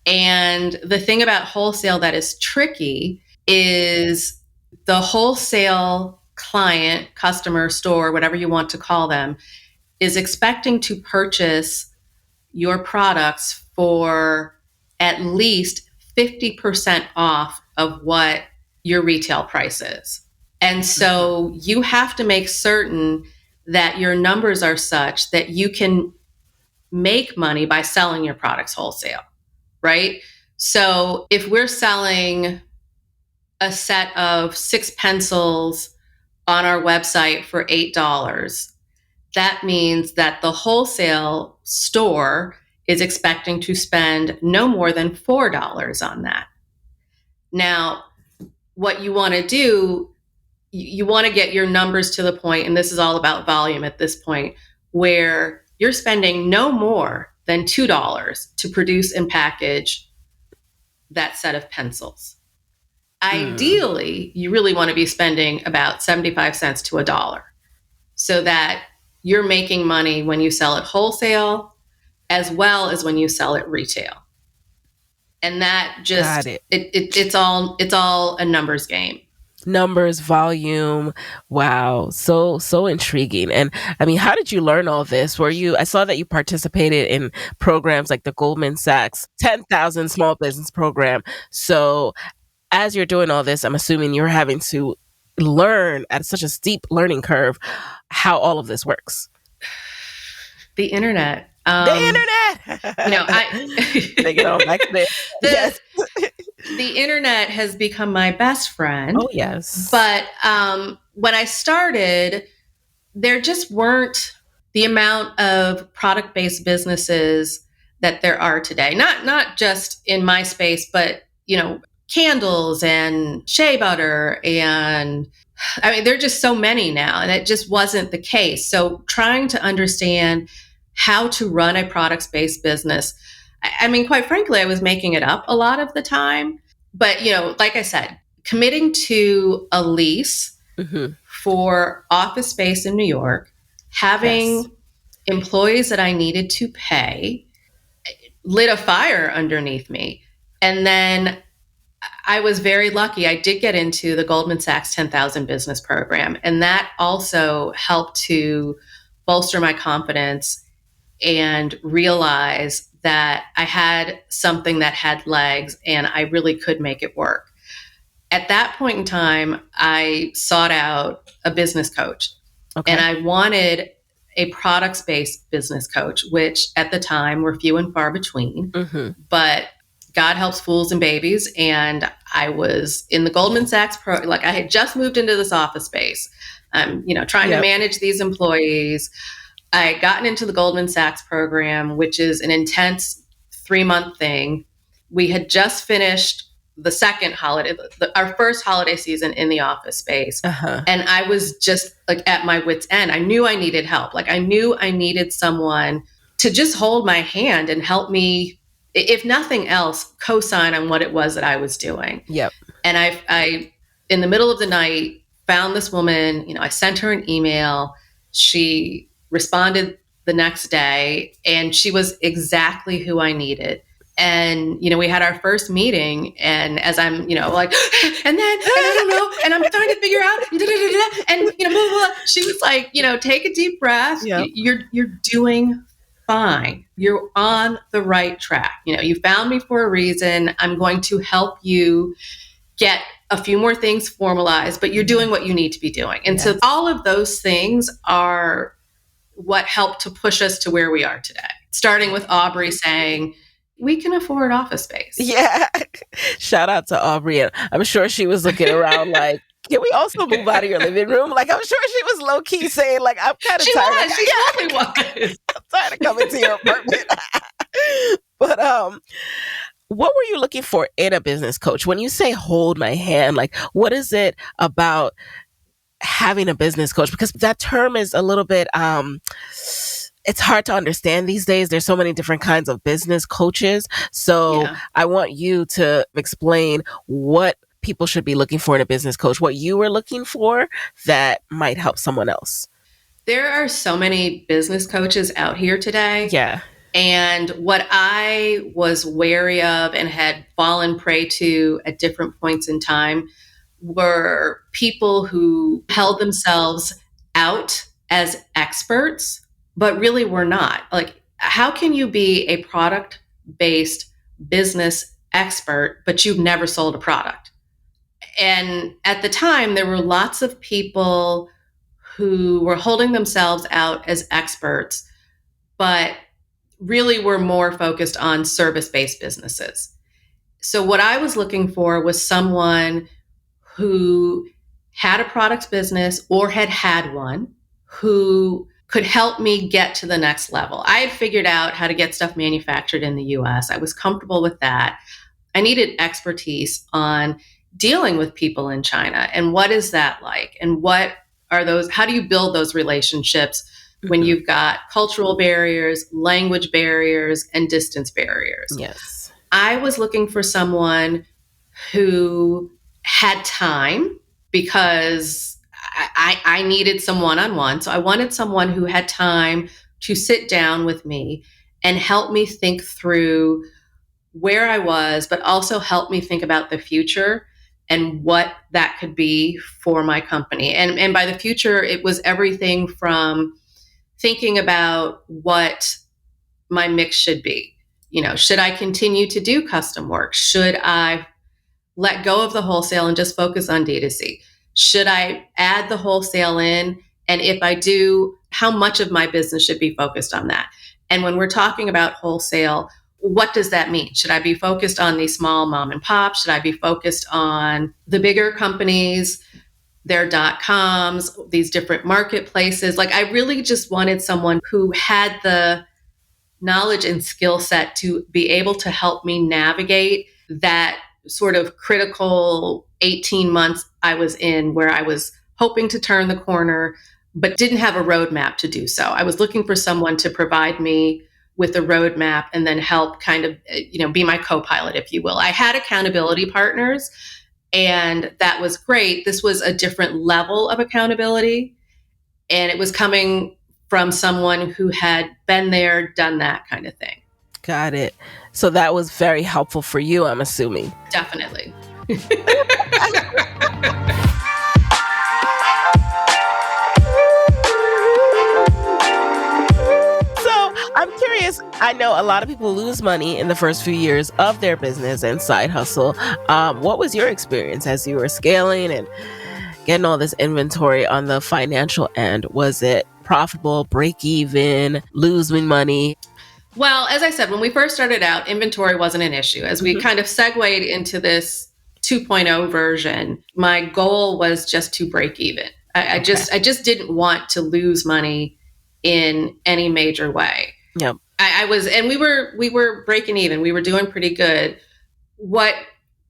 And the thing about wholesale that is tricky is the wholesale client, customer, store, whatever you want to call them, is expecting to purchase your products for at least 50% off of what your retail price is. And so you have to make certain that your numbers are such that you can make money by selling your products wholesale, right? So if we're selling a set of 6 pencils on our website for $8, that means that the wholesale store is expecting to spend no more than $4 on that. Now, what you want to do, you want to get your numbers to the point, and this is all about volume at this point, where you're spending no more than $2 to produce and package that set of pencils. Mm. Ideally, you really want to be spending about 75 cents to $1 so that you're making money when you sell it wholesale as well as when you sell it retail. And that Got just it. it's all a numbers game. Numbers, volume. Wow. So intriguing. And I mean, how did you learn all this? I saw that you participated in programs like the Goldman Sachs 10,000 small business program. So as you're doing all this, I'm assuming you're having to learn at such a steep learning curve how all of this works. The internet. The internet. I Take it on back there. the Yes. the internet has become my best friend. Oh yes. But when I started, there just weren't the amount of product-based businesses that there are today. Not just in my space, but candles and shea butter, and I mean, there are just so many now, and it just wasn't the case. So trying to understand how to run a products-based business, I mean, quite frankly, I was making it up a lot of the time. But like I said, committing to a lease Mm-hmm. for office space in New York, Yes. having employees that I needed to pay, lit a fire underneath me. And then I was very lucky. I did get into the Goldman Sachs 10,000 business program, and that also helped to bolster my confidence and realize that I had something that had legs and I really could make it work. At that point in time, I sought out a business coach, and Okay. I wanted a products based business coach, which at the time were few and far between. Mm-hmm. But God helps fools and babies. And I was in the Goldman Sachs like I had just moved into this office space. Trying to Yep. manage these employees. I had gotten into the Goldman Sachs program, which is an intense 3-month thing. We had just finished the second holiday, our first holiday season in the office space. Uh-huh. And I was just like at my wit's end. I knew I needed help. Like I knew I needed someone to just hold my hand and help me, if nothing else, co-sign on what it was that I was doing. Yep. And I in the middle of the night, found this woman. I sent her an email. She responded the next day, and she was exactly who I needed. And, we had our first meeting, and as I'm, like, and I don't know, and I'm trying to figure out, and, blah, blah, blah. She was like, take a deep breath. Yep. You're doing fine. You're on the right track. You found me for a reason. I'm going to help you get a few more things formalized, but you're doing what you need to be doing. And so all of those things are what helped to push us to where we are today. Starting with Aubrey saying, we can afford office space. Yeah. Shout out to Aubrey. I'm sure she was looking around like, can we also move out of your living room? Like, I'm sure she was low key saying, like, I'm kind of tired. She totally was. I'm tired of coming to your apartment. But what were you looking for in a business coach? When you say hold my hand, like, what is it about having a business coach? Because that term is a little bit it's hard to understand these days. There's so many different kinds of business coaches. So I want you to explain what people should be looking for in a business coach, what you were looking for that might help someone else. There are so many business coaches out here today. Yeah. And what I was wary of and had fallen prey to at different points in time were people who held themselves out as experts, but really were not. Like, how can you be a product-based business expert, but you've never sold a product? And at the time, there were lots of people who were holding themselves out as experts, but really were more focused on service-based businesses. So what I was looking for was someone who had a product business or had one, who could help me get to the next level. I had figured out how to get stuff manufactured in the US. I was comfortable with that. I needed expertise on dealing with people in China and what is that like, and what are those, how do you build those relationships when you've got cultural barriers, language barriers, and distance barriers? Yes. I was looking for someone who had time because I needed some one-on-one. So I wanted someone who had time to sit down with me and help me think through where I was, but also help me think about the future and what that could be for my company. And by the future, it was everything from thinking about what my mix should be. Should I continue to do custom work? Should I let go of the wholesale and just focus on D2C? Should I add the wholesale in? And if I do, how much of my business should be focused on that? And when we're talking about wholesale, what does that mean? Should I be focused on these small mom and pop? Should I be focused on the bigger companies, their .coms, these different marketplaces? Like, I really just wanted someone who had the knowledge and skill set to be able to help me navigate that sort of critical 18 months I was in, where I was hoping to turn the corner, but didn't have a roadmap to do so. I was looking for someone to provide me with a roadmap and then help kind of, be my co-pilot, if you will. I had accountability partners, and that was great. This was a different level of accountability, and it was coming from someone who had been there, done that kind of thing. Got it. So that was very helpful for you, I'm assuming. Definitely. I'm curious. I know a lot of people lose money in the first few years of their business and side hustle. What was your experience as you were scaling and getting all this inventory on the financial end? Was it profitable, break even, losing money? Well, as I said, when we first started out, inventory wasn't an issue. As we kind of segued into this 2.0 version, my goal was just to break even. I just didn't want to lose money in any major way. Yep. I was, and we were breaking even. We were doing pretty good. What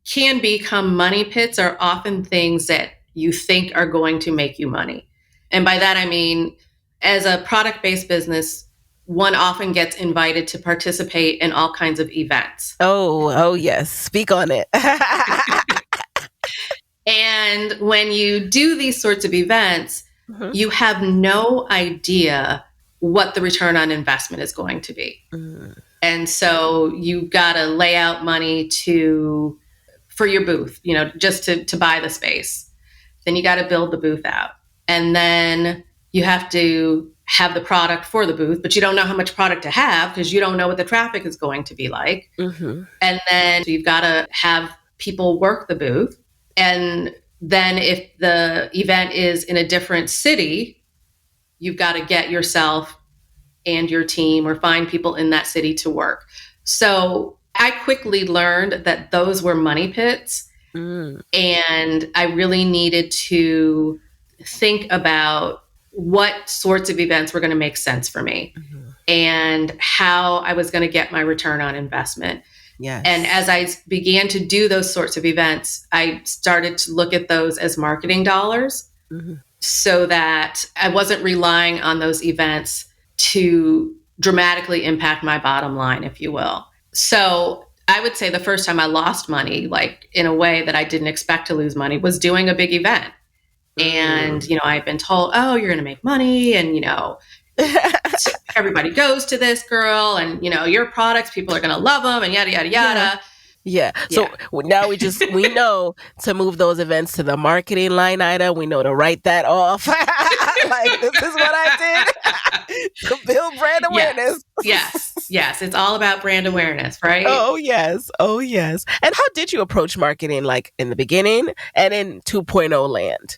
can become money pits are often things that you think are going to make you money. And by that, I mean, as a product-based business, one often gets invited to participate in all kinds of events. Oh, yes. Speak on it. And when you do these sorts of events, you have no idea what the return on investment is going to be. And so you got to lay out money for your booth, just to buy the space. Then you got to build the booth out. And then you have to have the product for the booth, but you don't know how much product to have because you don't know what the traffic is going to be like. Mm-hmm. And then you've got to have people work the booth. And then if the event is in a different city, you've got to get yourself and your team or find people in that city to work. So I quickly learned that those were money pits. And I really needed to think about what sorts of events were going to make sense for me and how I was going to get my return on investment. Yes. And as I began to do those sorts of events, I started to look at those as marketing dollars so that I wasn't relying on those events to dramatically impact my bottom line, if you will. So I would say the first time I lost money, like in a way that I didn't expect to lose money, was doing a big event. And, I've been told, oh, you're going to make money. And, so everybody goes to this, girl. And, your products, people are going to love them and yada, yada, yada. Yeah. So now we know to move those events to the marketing line item. We know to write that off. Like, this is what I did to build brand awareness. Yes. It's all about brand awareness, right? Oh, yes. And how did you approach marketing, like in the beginning and in 2.0 land?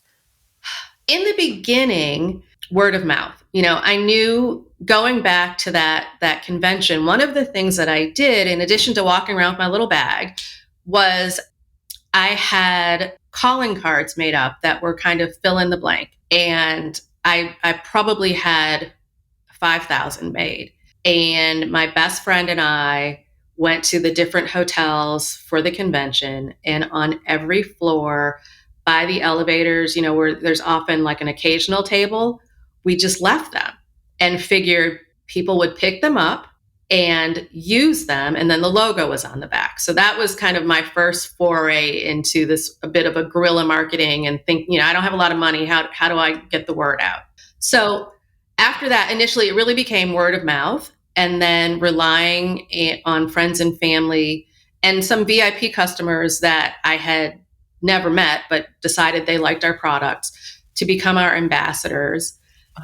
In the beginning, word of mouth. I knew going back to that convention, one of the things that I did, in addition to walking around with my little bag, was I had calling cards made up that were kind of fill in the blank. And I probably had 5,000 made. And my best friend and I went to the different hotels for the convention. And on every floor, by the elevators, where there's often like an occasional table, we just left them and figured people would pick them up and use them. And then the logo was on the back. So that was kind of my first foray into this, a bit of a guerrilla marketing and think, I don't have a lot of money. How do I get the word out? So after that, initially, it really became word of mouth and then relying on friends and family and some VIP customers that I had never met, but decided they liked our products to become our ambassadors.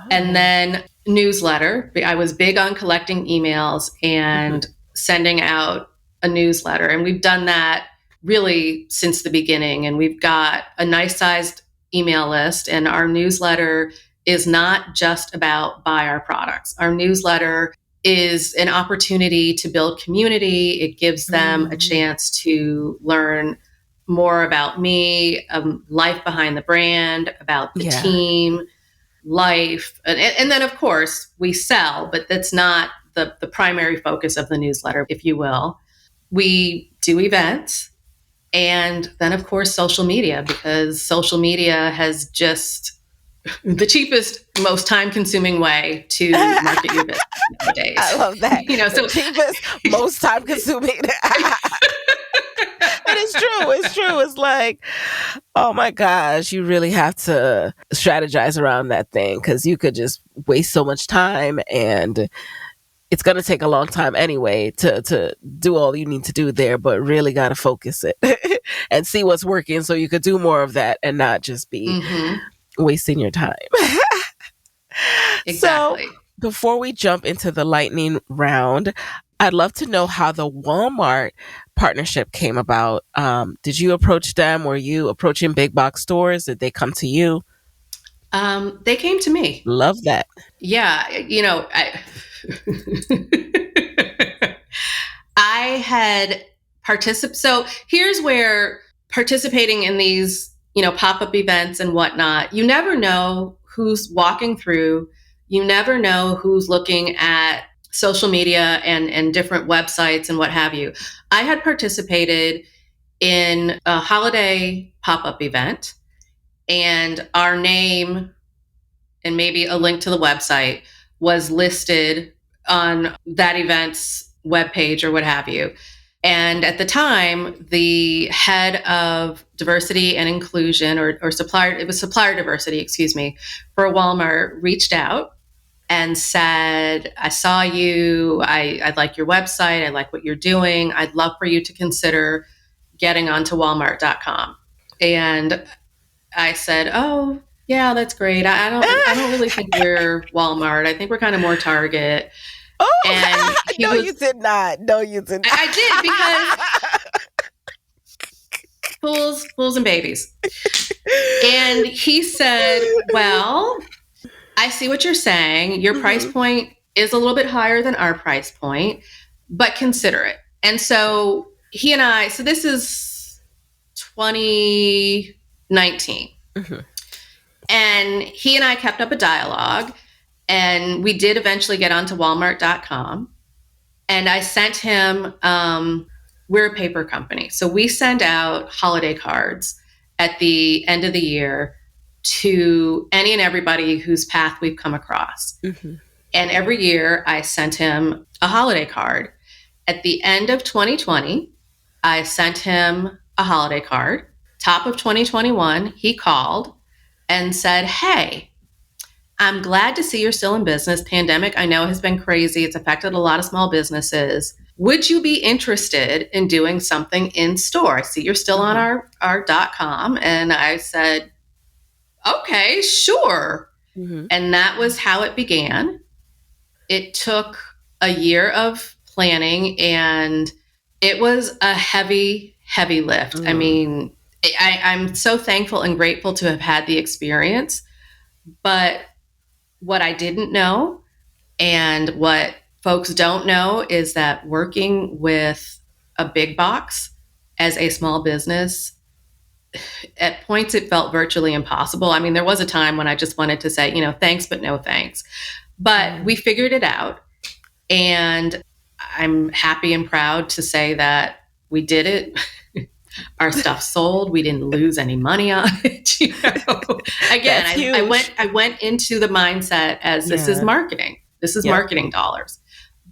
And then newsletter. I was big on collecting emails and sending out a newsletter. And we've done that really since the beginning. And we've got a nice sized email list. And our newsletter is not just about buy our products. Our newsletter is an opportunity to build community. It gives them a chance to learn more about me, life behind the brand, about the team, life. And then, of course, we sell, but that's not the primary focus of the newsletter, if you will. We do events. And then, of course, social media, because social media has just the cheapest, most time-consuming way to market your business nowadays. I love that. So cheapest, most time-consuming. And it's true. It's like, oh my gosh, you really have to strategize around that thing because you could just waste so much time and it's going to take a long time anyway to do all you need to do there, but really got to focus it and see what's working so you could do more of that and not just be wasting your time. Exactly. So before we jump into the lightning round, I'd love to know how the Walmart partnership came about. Did you approach them? Were you approaching big box stores? Did they come to you? They came to me. Love that. Yeah. I had participated. So here's where participating in these, pop-up events and whatnot, you never know who's walking through. You never know who's looking at social media and different websites and what have you. I had participated in a holiday pop-up event, and our name and maybe a link to the website was listed on that event's webpage or what have you. And at the time, the head of diversity and inclusion or supplier, it was supplier diversity, for Walmart reached out and said, I saw you. I like your website. I like what you're doing. I'd love for you to consider getting onto Walmart.com. And I said, oh, yeah, that's great. I don't really think we're Walmart. I think we're kind of more Target. And Oh, he no, you was, did not. No, you did not. I did because fools and babies. And he said, well, I see what you're saying. Your price point is a little bit higher than our price point, but consider it. And so so this is 2019. And he and I kept up a dialogue, and we did eventually get onto Walmart.com. And I sent him, we're a paper company. So we send out holiday cards at the end of the year to any and everybody whose path we've come across. And every year I sent him a holiday card. At the end of 2020, I sent him a holiday card. Top of 2021, he called and said, hey, I'm glad to see you're still in business. Pandemic, I know, has been crazy. It's affected a lot of small businesses. Would you be interested in doing something in store? I see you're still on our .com. And I said, okay, sure. And that was how it began. It took a year of planning, and it was a heavy, heavy lift. I mean, I'm so thankful and grateful to have had the experience. But what I didn't know and what folks don't know is that working with a big box as a small business, at points it felt virtually impossible. I mean, there was a time when I just wanted to say, thanks, but no thanks. But we figured it out. And I'm happy and proud to say that we did it. Our stuff sold. We didn't lose any money on it. Again, I went into the mindset as this is marketing. This is marketing dollars.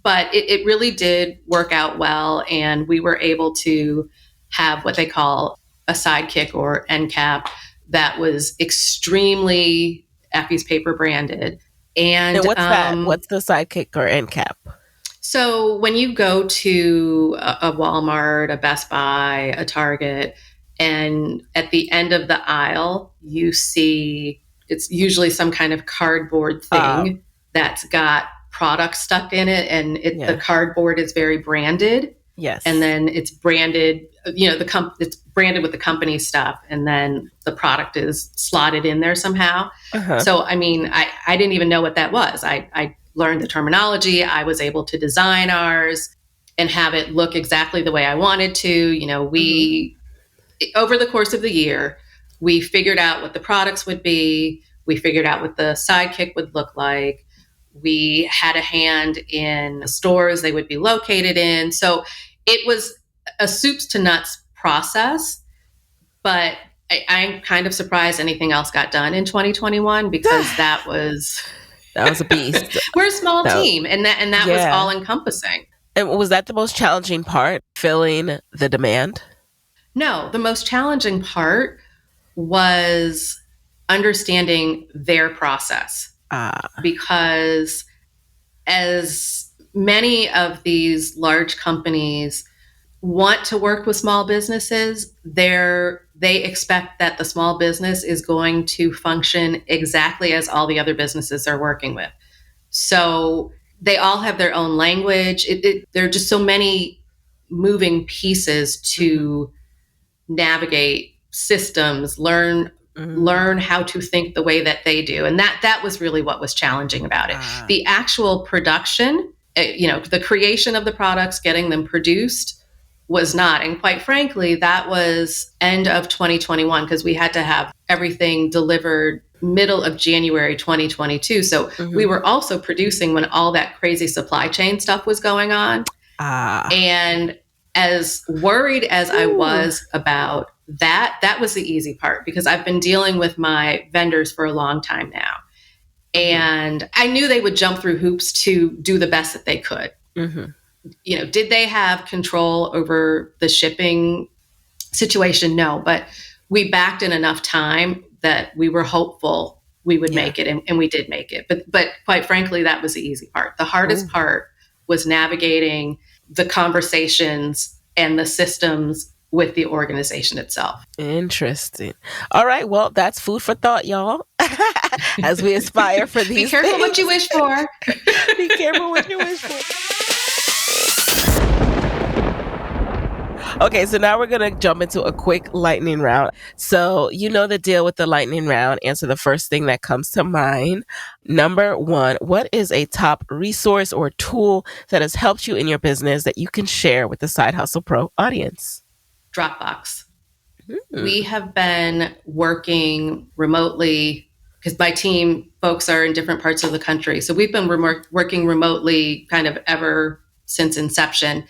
But it really did work out well. And we were able to have what they call a sidekick or end cap that was extremely Effie's paper branded. And what's that? What's the sidekick or end cap? So when you go to a Walmart, a Best Buy, a Target, and at the end of the aisle, you see it's usually some kind of cardboard thing that's got products stuck in it, and the cardboard is very branded. Yes. And then it's branded, it's branded with the company stuff, and then the product is slotted in there somehow. So, I mean, I didn't even know what that was. I learned the terminology. I was able to design ours and have it look exactly the way I wanted to. We, over the course of the year, we figured out what the products would be. We figured out what the sidekick would look like. We had a hand in the stores they would be located in. So it was a soups to nuts process, but I'm kind of surprised anything else got done in 2021 because that was a beast. We're a small team, and that was all encompassing. And was that the most challenging part, filling the demand? No, the most challenging part was understanding their process. Because as many of these large companies want to work with small businesses, they expect that the small business is going to function exactly as all the other businesses they're working with. So they all have their own language. There are just so many moving pieces to navigate systems, learn how to think the way that they do. And that was really what was challenging about it. The actual production, the creation of the products, getting them produced was not. And quite frankly, that was end of 2021 because we had to have everything delivered middle of January 2022. So we were also producing when all that crazy supply chain stuff was going on. And as worried as I was about that was the easy part because I've been dealing with my vendors for a long time now. And I knew they would jump through hoops to do the best that they could. Did they have control over the shipping situation? No, but we backed in enough time that we were hopeful we would Yeah. make it, and we did make it. But quite frankly, that was the easy part. The hardest Ooh. part was navigating the conversations and the systems with the organization itself. Interesting. All right. Well, that's food for thought, y'all. As we aspire for Be these careful what you things, wish for. be careful what you wish for. Okay, so now we're going to jump into a quick lightning round. So, you know the deal with the lightning round. Answer the first thing that comes to mind. Number one, what is a top resource or tool that has helped you in your business that you can share with the Side Hustle Pro audience? Dropbox. Hmm. We have been working remotely because my team folks are in different parts of the country. So we've been working remotely kind of ever since inception.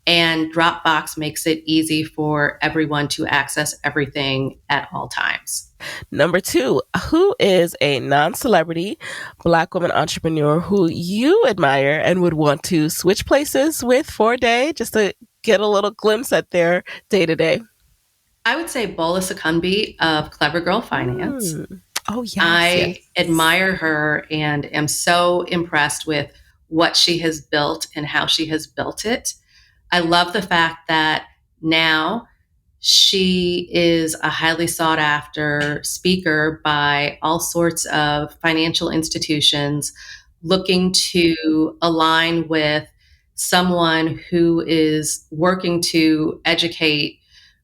And Dropbox makes it easy for everyone to access everything at all times. Number two, who is a non celebrity Black woman entrepreneur who you admire and would want to switch places with for a day just to get a little glimpse at their day to day? I would say Bola Sukumbi of Clever Girl Finance. Oh, yes, yes. I admire her and am so impressed with what she has built and how she has built it. I love the fact that now she is a highly sought after speaker by all sorts of financial institutions looking to align with someone who is working to educate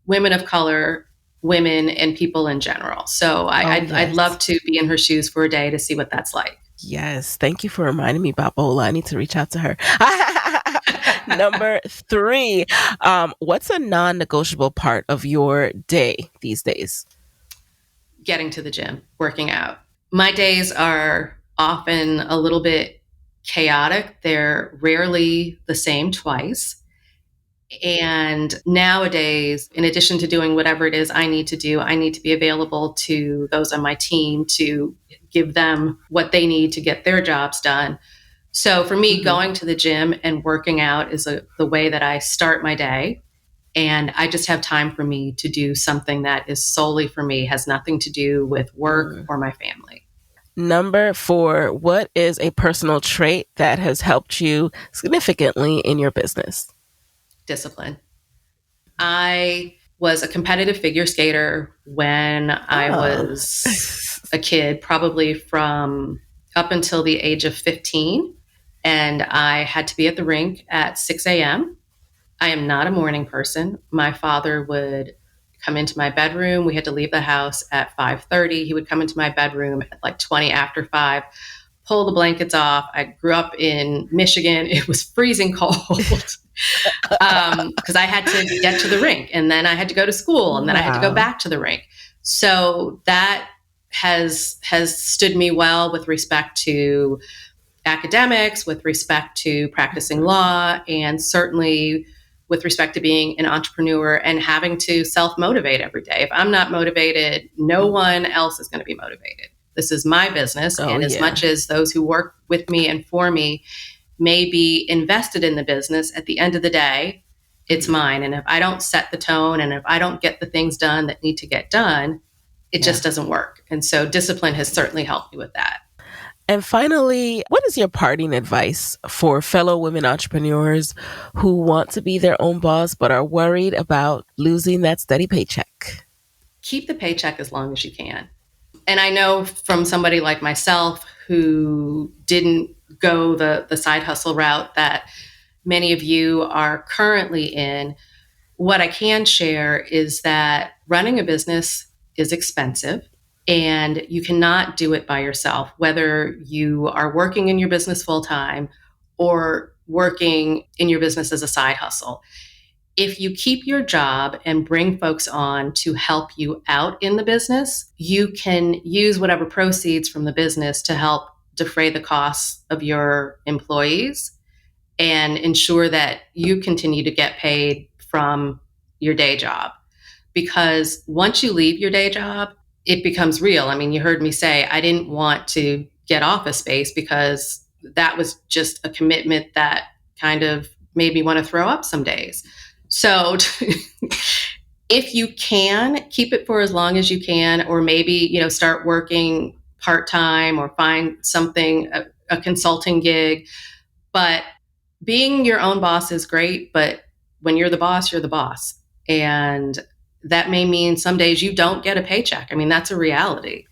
women of color, women, and people in general. So Oh, I'd yes. love to be in her shoes for a day to see what that's like. Yes. Thank you for reminding me about Bola. I need to reach out to her. Number three, what's a non negotiable part of your day these days? Getting to the gym, working out. My days are often a little bit chaotic. They're rarely the same twice. And nowadays, in addition to doing whatever it is I need to do, I need to be available to those on my team to give them what they need to get their jobs done. So for me, going to the gym and working out is the way that I start my day. And I just have time for me to do something that is solely for me, has nothing to do with work or my family. Number four, what is a personal trait that has helped you significantly in your business? Discipline. I was a competitive figure skater when I Oh. was a kid, probably from up until the age of 15. And I had to be at the rink at 6 a.m. I am not a morning person. My father would come into my bedroom. We had to leave the house at 5:30. He would come into my bedroom at like 20 after 5, pull the blankets off. I grew up in Michigan. It was freezing cold because I had to get to the rink, and then I had to go to school, and then I had to go Wow. back to the rink. So that has stood me well with respect to academics, with respect to practicing law, and certainly with respect to being an entrepreneur and having to self motivate every day. If I'm not motivated, no one else is going to be motivated. This is my business. Oh, And as yeah. much as those who work with me and for me may be invested in the business, at the end of the day, it's mine. And if I don't set the tone and if I don't get the things done that need to get done, it just doesn't work. And so discipline has certainly helped me with that. And finally, what is your parting advice for fellow women entrepreneurs who want to be their own boss but are worried about losing that steady paycheck? Keep the paycheck as long as you can. And I know from somebody like myself who didn't go the side hustle route that many of you are currently in, what I can share is that running a business is expensive and you cannot do it by yourself, whether you are working in your business full time or working in your business as a side hustle. If you keep your job and bring folks on to help you out in the business, you can use whatever proceeds from the business to help defray the costs of your employees and ensure that you continue to get paid from your day job. Because once you leave your day job, it becomes real. I mean, you heard me say I didn't want to get office space because that was just a commitment that kind of made me want to throw up some days. So if you can keep it for as long as you can, or maybe, start working part-time or find something, a consulting gig. But being your own boss is great, but when you're the boss, you're the boss. And that may mean some days you don't get a paycheck. I mean, that's a reality.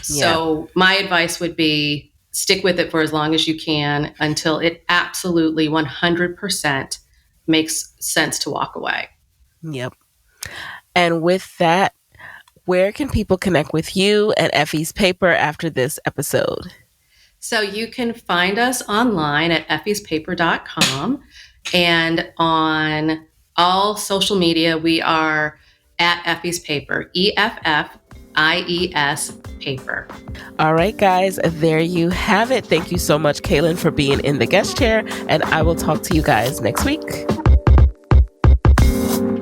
Yeah. So my advice would be stick with it for as long as you can until it absolutely 100% makes sense to walk away. Yep. And with that, where can people connect with you and Effie's paper after this episode? So you can find us online at effiespaper.com, and on all social media, we are at Effie's Paper, EFFIES Paper. All right, guys, there you have it. Thank you so much, Kalyn, for being in the guest chair, and I will talk to you guys next week.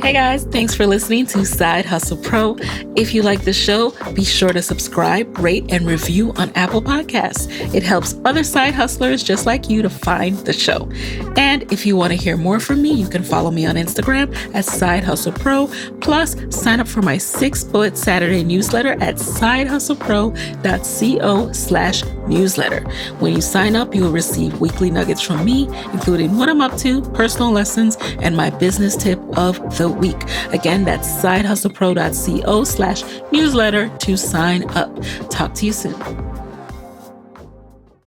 Hey guys, thanks for listening to Side Hustle Pro. If you like the show, be sure to subscribe, rate, and review on Apple Podcasts. It helps other side hustlers just like you to find the show. And if you want to hear more from me, you can follow me on Instagram at Side Hustle Pro. Plus, sign up for my 6-bullet Saturday newsletter at sidehustlepro.co/newsletter. When you sign up, you will receive weekly nuggets from me, including what I'm up to, personal lessons, and my business tip of the week. Again, that's sidehustlepro.co/newsletter to sign up. Talk to you soon.